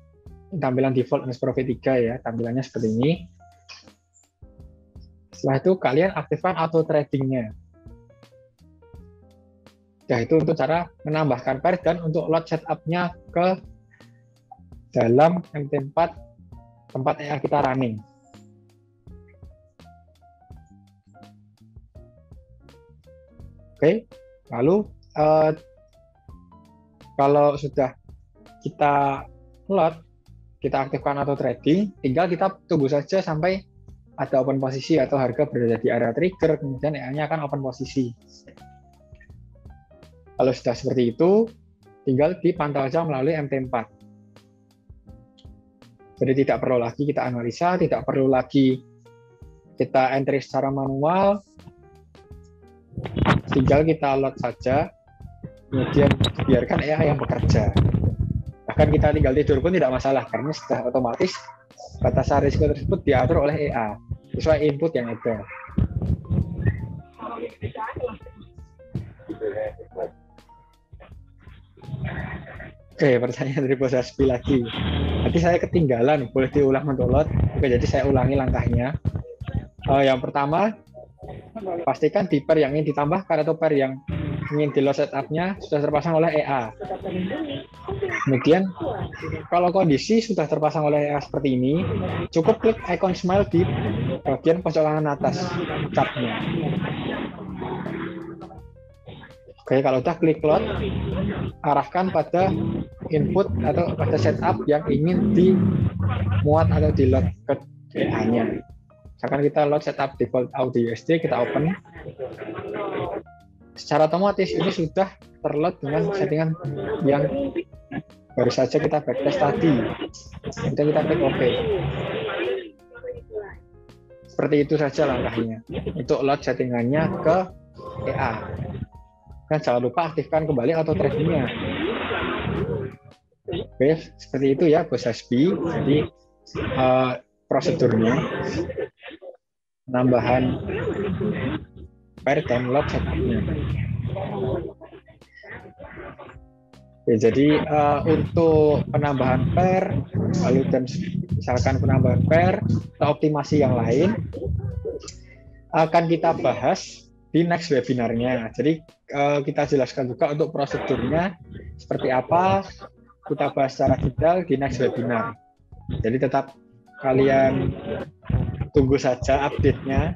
Tampilan default Pro V3 ya, tampilannya seperti ini. Setelah itu kalian aktifkan auto tradingnya. Ya, itu untuk cara menambahkan pair dan untuk load setupnya ke dalam MT4 tempat EA kita running. Oke, lalu kalau sudah kita load, kita aktifkan auto trading, tinggal kita tunggu saja sampai ada open posisi atau harga berada di area trigger, kemudian EA-nya akan open posisi. Kalau sudah seperti itu, tinggal dipantau saja melalui MT4. Jadi tidak perlu lagi kita analisa, tidak perlu lagi kita entry secara manual, tinggal kita load saja, kemudian biarkan EA yang bekerja. Bahkan kita tinggal tidur pun tidak masalah, karena sudah otomatis batasan risiko tersebut diatur oleh EA sesuai input yang ada. Oke, pertanyaan dari Bos Hasbi lagi. Nanti saya ketinggalan, boleh diulang untuk load. Oke, jadi saya ulangi langkahnya. Yang pertama, pastikan di pair yang ingin ditambahkan atau pair yang ingin di load setupnya sudah terpasang oleh EA. Kemudian kalau kondisi sudah terpasang oleh EA seperti ini, cukup klik icon smile di bagian pojok kanan atas chartnya. Oke, kalau udah klik load, arahkan pada input atau pada setup yang ingin dimuat atau di load ke EA-nya. Misalkan kita load setup default AudioSD, kita open. Secara otomatis ini sudah terload dengan settingan yang baru saja kita backtest tadi. Kemudian kita klik OK. Seperti itu saja langkahnya untuk load settingannya ke EA. Dan jangan lupa aktifkan kembali auto tradingnya. Oke, seperti itu ya Bos Hasbi. Jadi prosedurnya penambahan pair dan load setupnya. Oke, jadi untuk penambahan pair, lalu dan misalkan penambahan pair atau optimasi yang lain akan kita bahas di next webinarnya. Jadi kita jelaskan juga untuk prosedurnya seperti apa, kita bahas secara detail di next webinar. Jadi tetap kalian tunggu saja update-nya,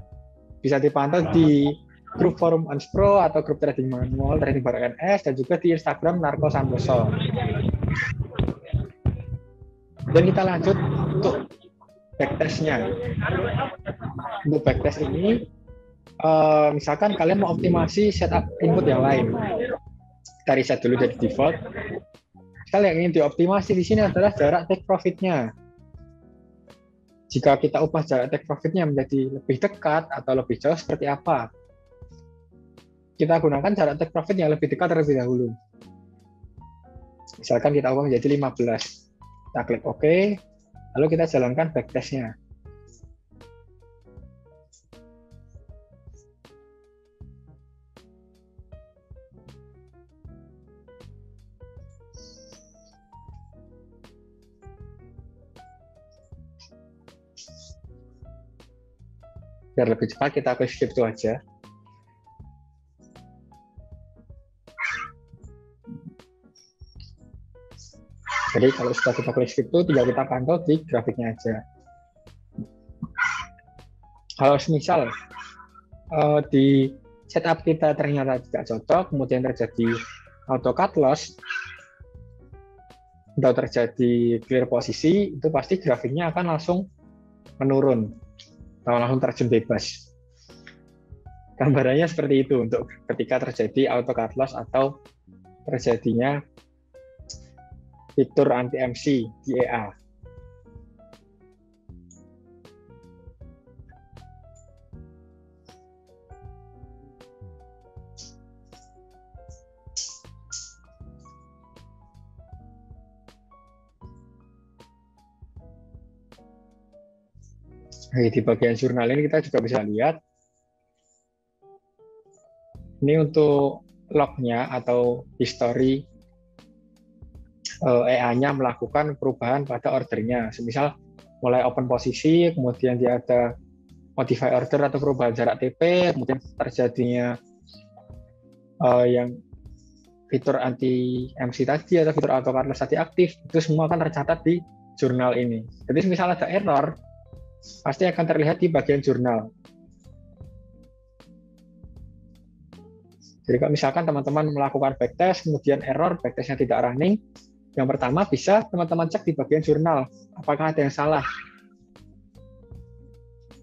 bisa dipantau di grup forum Unspro atau grup trading manual trading bareng NS, dan juga di Instagram Narko Santoso. Dan kita lanjut untuk backtestnya. Untuk backtest ini, misalkan kalian mau optimasi setup input yang lain, kita reset dulu dari default. Sekali yang ingin dioptimasi di sini adalah jarak take profit-nya. Jika kita ubah jarak take profit-nya menjadi lebih dekat atau lebih jauh seperti apa? Kita gunakan jarak take profit yang lebih dekat terlebih dahulu. Misalkan kita ubah menjadi 15. Kita klik OK, lalu kita jalankan backtest-nya. Biar lebih cepat kita klik skip itu aja. Jadi kalau sudah kita klik skip itu tinggal kita pantau di grafiknya aja. Kalau misal di setup kita ternyata tidak cocok, kemudian terjadi auto cut loss atau terjadi clear posisi, itu pasti grafiknya akan langsung menurun atau langsung terjun bebas. Gambarannya seperti itu untuk ketika terjadi auto cut loss atau terjadinya fitur anti MC di EA. Di bagian jurnal ini kita juga bisa lihat ini untuk lognya atau history EA-nya melakukan perubahan pada ordernya. Semisal mulai open posisi, kemudian dia ada modify order atau perubahan jarak TP, kemudian terjadinya yang fitur anti MC tadi atau fitur auto cut loss tadi aktif, itu semua akan tercatat di jurnal ini. Jadi misal ada error, pasti akan terlihat di bagian jurnal. Jadi kalau misalkan teman-teman melakukan backtest, kemudian error, backtestnya tidak running, yang pertama bisa teman-teman cek di bagian jurnal, apakah ada yang salah.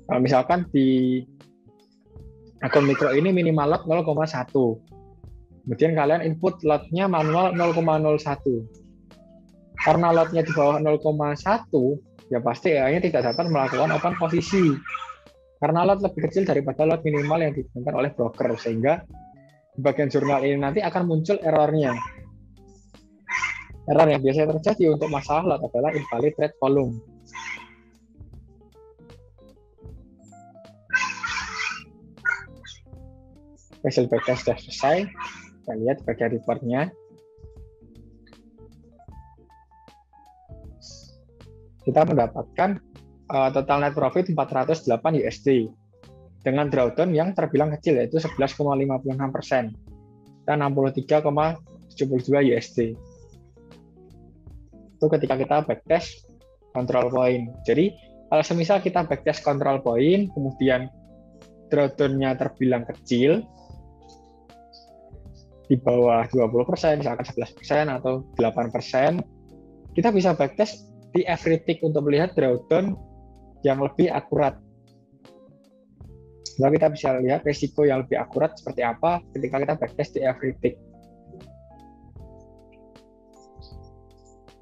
Kalau misalkan di akun mikro ini minimal lot 0,1, kemudian kalian input lotnya manual 0,01. Karena lotnya di bawah 0,1, ya pasti AI-nya tidak dapat melakukan open posisi. Karena lot lebih kecil daripada lot minimal yang ditentukan oleh broker, sehingga di bagian jurnal ini nanti akan muncul errornya. Error yang biasanya terjadi untuk masalah lot adalah invalid trade volume. Hasil backtest sudah selesai. Kita lihat bagian reportnya. Kita mendapatkan total net profit 408 USD dengan drawdown yang terbilang kecil, yaitu 11,56% dan 63,72 USD. Itu ketika kita backtest control point. Jadi kalau semisal kita backtest control point, kemudian drawdown-nya terbilang kecil, di bawah 20%, misalkan 11% atau 8%, kita bisa backtest di every tick untuk melihat drawdown yang lebih akurat. Lalu kita bisa lihat resiko yang lebih akurat seperti apa ketika kita backtest di every tick.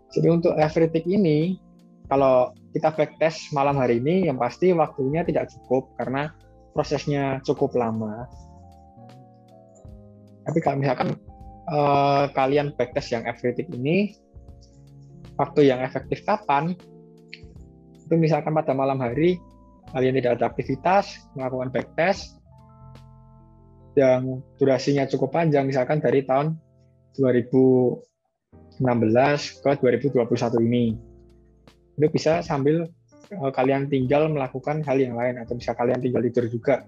Jadi untuk every tick ini, kalau kita backtest malam hari ini, yang pasti waktunya tidak cukup karena prosesnya cukup lama. Tapi kalau misalkan kalian backtest yang every tick ini, waktu yang efektif kapan? Itu misalkan pada malam hari kalian tidak ada aktivitas, melakukan backtest yang durasinya cukup panjang, misalkan dari tahun 2016 ke 2021 ini. Itu bisa sambil kalian tinggal melakukan hal yang lain, atau bisa kalian tinggal tidur juga.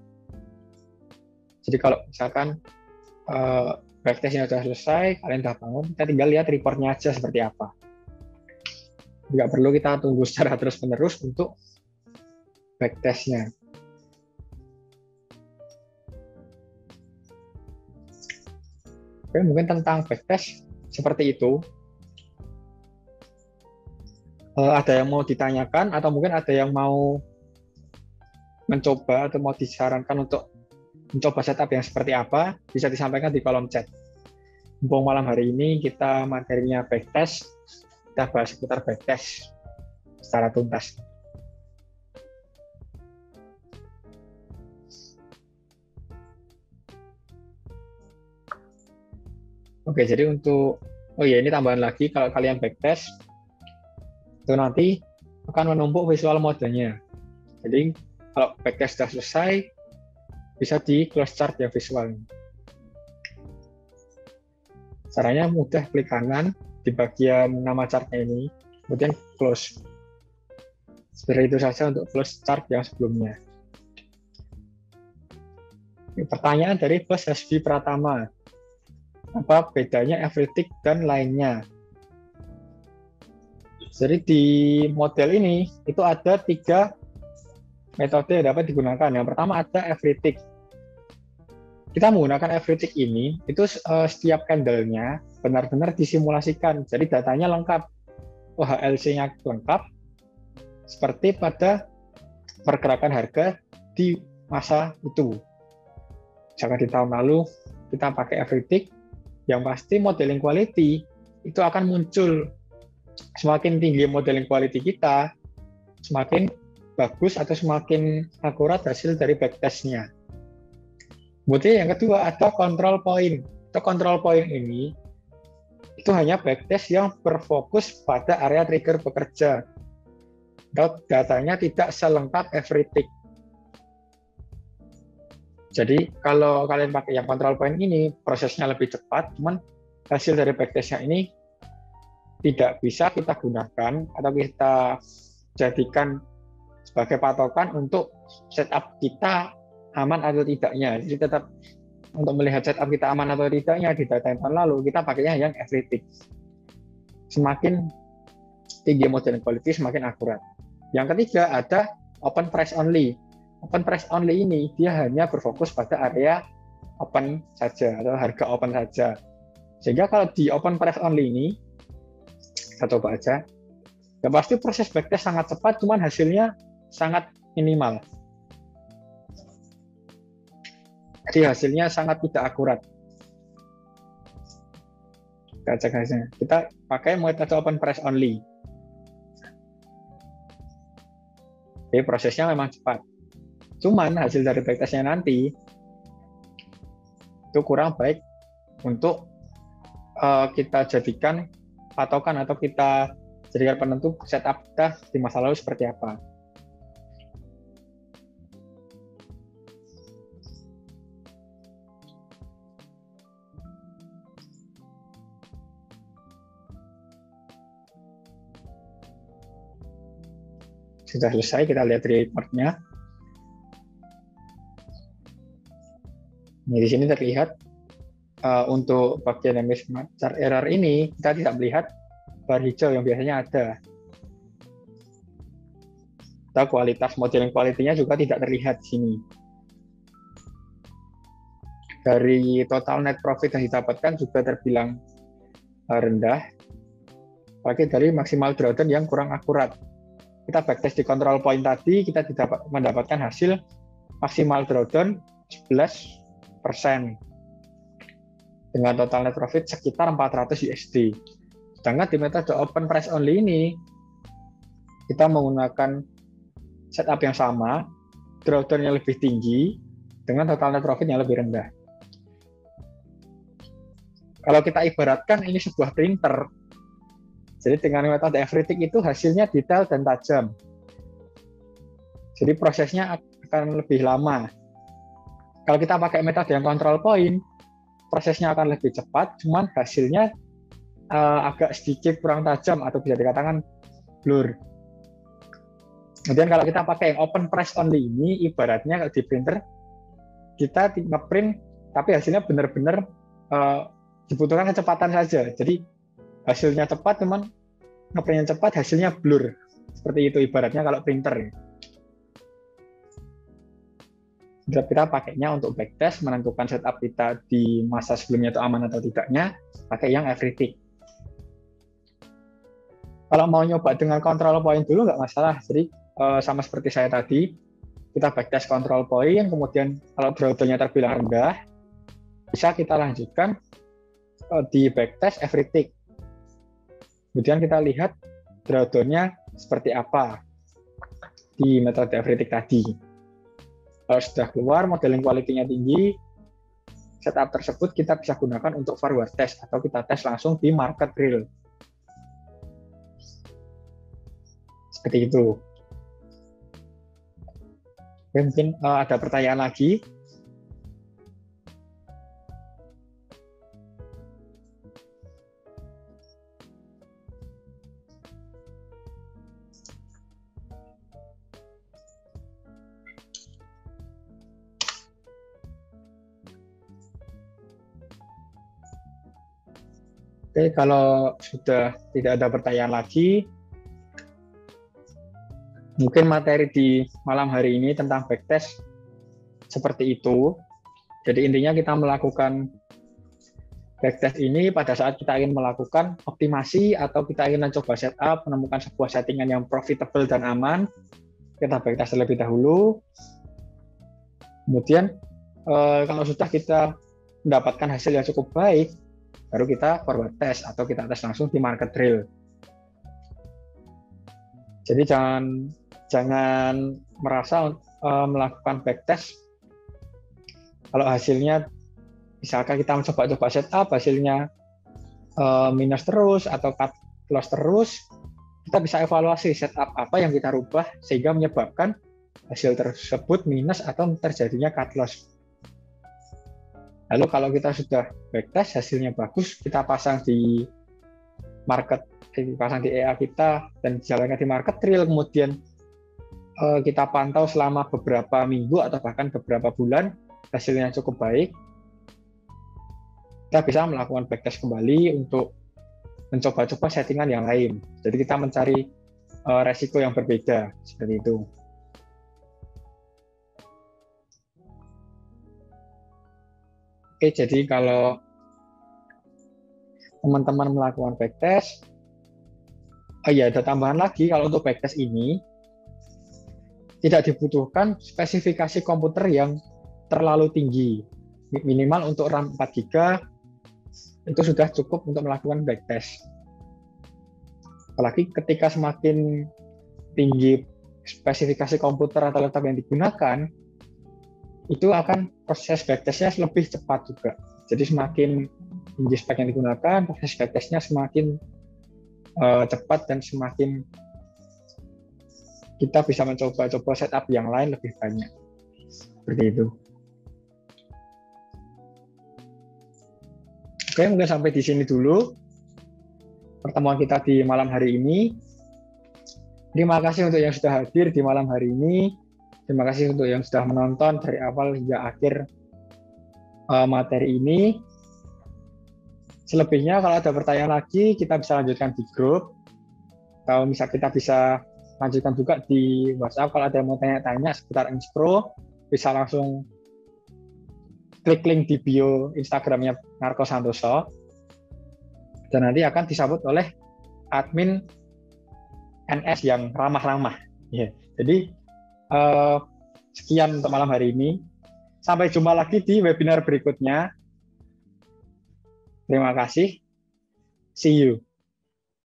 Jadi kalau misalkan backtestnya sudah selesai, kalian sudah bangun, kita tinggal lihat reportnya aja seperti apa. Nggak perlu kita tunggu secara terus-menerus untuk backtestnya. Oke, mungkin tentang backtest seperti itu. Ada yang mau ditanyakan atau mungkin ada yang mau mencoba atau mau disarankan untuk mencoba setup yang seperti apa, bisa disampaikan di kolom chat. Mumpung malam hari ini kita materinya backtest, kita bahas seputar backtest secara tuntas. Oke, jadi ini tambahan lagi, kalau kalian backtest, itu nanti akan menumpuk visual modenya. Jadi kalau backtest sudah selesai, bisa di close chart ya visualnya. Caranya mudah, klik kanan di bagian nama chartnya ini, kemudian close. Seperti itu saja untuk close chart yang sebelumnya. Pertanyaan dari Bos Hasbi Pratama. Apa bedanya everytick dan lainnya? Jadi di model ini itu ada 3 metode yang dapat digunakan. Yang pertama ada everytick. Kita menggunakan everytick ini, itu setiap candle-nya benar-benar disimulasikan. Jadi datanya lengkap, OHLC-nya lengkap, seperti pada pergerakan harga di masa itu. Misalkan di tahun lalu kita pakai everytick, yang pasti modeling quality itu akan muncul. Semakin tinggi modeling quality kita, semakin bagus atau semakin akurat hasil dari backtest-nya. Kemudian yang kedua ada control point. Atau control point ini itu hanya backtest yang berfokus pada area trigger bekerja. Datanya tidak selengkap everytick. Jadi kalau kalian pakai yang control point ini, prosesnya lebih cepat, cuman hasil dari backtest-nya ini tidak bisa kita gunakan atau kita jadikan sebagai patokan untuk setup kita aman atau tidaknya. Jadi tetap untuk melihat setup kita aman atau tidaknya di data yang tahun lalu, kita pakainya yang everytick. Semakin tinggi modeling quality, semakin akurat. Yang ketiga ada open price only. Open price only ini dia hanya berfokus pada area open saja atau harga open saja. Sehingga kalau di open price only ini, kita coba aja. Ya pasti proses backtest sangat cepat, cuman hasilnya sangat minimal. Jadi hasilnya sangat tidak akurat. Kita cek hasilnya. Kita pakai metode open price only. Jadi prosesnya memang cepat. Cuman hasil dari backtestnya nanti itu kurang baik untuk kita jadikan patokan atau kita jadikan penentu setup kita di masa lalu seperti apa. Sudah selesai, kita lihat reportnya. Nah, di sini terlihat untuk bagian mismatch chart error ini kita tidak melihat bar hijau yang biasanya ada. Atau kualitas modeling quality-nya juga tidak terlihat di sini. Dari total net profit yang didapatkan juga terbilang rendah. Pakai dari maksimal drawdown yang kurang akurat. Kita backtest di control point tadi, kita tidak mendapatkan hasil maksimal drawdown 11% dengan total net profit sekitar 400 USD. Sedangkan di metode open price only ini kita menggunakan setup yang sama, drawdown yang lebih tinggi dengan total net profit yang lebih rendah. Kalau kita ibaratkan ini sebuah printer, jadi dengan metode everytick itu hasilnya detail dan tajam. Jadi prosesnya akan lebih lama. Kalau kita pakai metode yang control point, prosesnya akan lebih cepat, cuman hasilnya agak sedikit kurang tajam atau bisa dikatakan blur. Kemudian kalau kita pakai yang open price only ini, ibaratnya kalau di printer, kita ngeprint, tapi hasilnya benar-benar dibutuhkan kecepatan saja. Jadi hasilnya cepat, cuman ngeprintnya cepat, hasilnya blur. Seperti itu ibaratnya kalau printer. Kita pakainya untuk backtest, menentukan setup kita di masa sebelumnya itu aman atau tidaknya, pakai yang everytick. Kalau mau nyoba dengan control point dulu nggak masalah. Jadi sama seperti saya tadi, kita backtest control point, kemudian kalau drawdown-nya terbilang rendah, bisa kita lanjutkan di backtest every tick. Kemudian kita lihat drawdown-nya seperti apa di metode every tick tadi. Kalau sudah keluar, modeling quality-nya tinggi, setup tersebut kita bisa gunakan untuk forward test atau kita tes langsung di market real. Seperti itu. Oke, mungkin ada pertanyaan lagi. Oke, kalau sudah tidak ada pertanyaan lagi, mungkin materi di malam hari ini tentang backtest seperti itu. Jadi intinya kita melakukan backtest ini pada saat kita ingin melakukan optimasi atau kita ingin mencoba setup, menemukan sebuah settingan yang profitable dan aman. Kita backtest terlebih dahulu. Kemudian kalau sudah kita mendapatkan hasil yang cukup baik, baru kita forward test atau kita tes langsung di market real. Jadi jangan merasa melakukan backtest kalau hasilnya misalkan kita mencoba-coba setup hasilnya minus terus atau cut loss terus, kita bisa evaluasi setup apa yang kita rubah sehingga menyebabkan hasil tersebut minus atau terjadinya cut loss. Lalu kalau kita sudah backtest hasilnya bagus, kita pasang di market, pasang di EA kita dan jalankan di market real, kemudian kita pantau selama beberapa minggu atau bahkan beberapa bulan, hasilnya cukup baik, kita bisa melakukan backtest kembali untuk mencoba-coba settingan yang lain. Jadi kita mencari resiko yang berbeda, seperti itu. Oke, jadi kalau teman-teman melakukan backtest, ada tambahan lagi, kalau untuk backtest ini tidak dibutuhkan spesifikasi komputer yang terlalu tinggi. Minimal untuk RAM 4 GB itu sudah cukup untuk melakukan backtest. Apalagi ketika semakin tinggi spesifikasi komputer atau laptop yang digunakan, itu akan proses backtestnya lebih cepat juga. Jadi semakin tinggi spek yang digunakan, proses backtestnya semakin cepat dan semakin kita bisa mencoba-coba setup yang lain lebih banyak. Seperti itu. Oke, mungkin sampai di sini dulu pertemuan kita di malam hari ini. Terima kasih untuk yang sudah hadir di malam hari ini. Terima kasih untuk yang sudah menonton dari awal hingga akhir materi ini. Selebihnya kalau ada pertanyaan lagi, kita bisa lanjutkan di grup. Kalau misal kita bisa lanjutkan juga di WhatsApp. Kalau ada yang mau tanya-tanya seputar Inspro, bisa langsung klik link di bio Instagramnya Narko Santoso. Dan nanti akan disambut oleh admin NS yang ramah-ramah. Ya. Jadi sekian untuk malam hari ini. Sampai jumpa lagi di webinar berikutnya. Terima kasih. See you.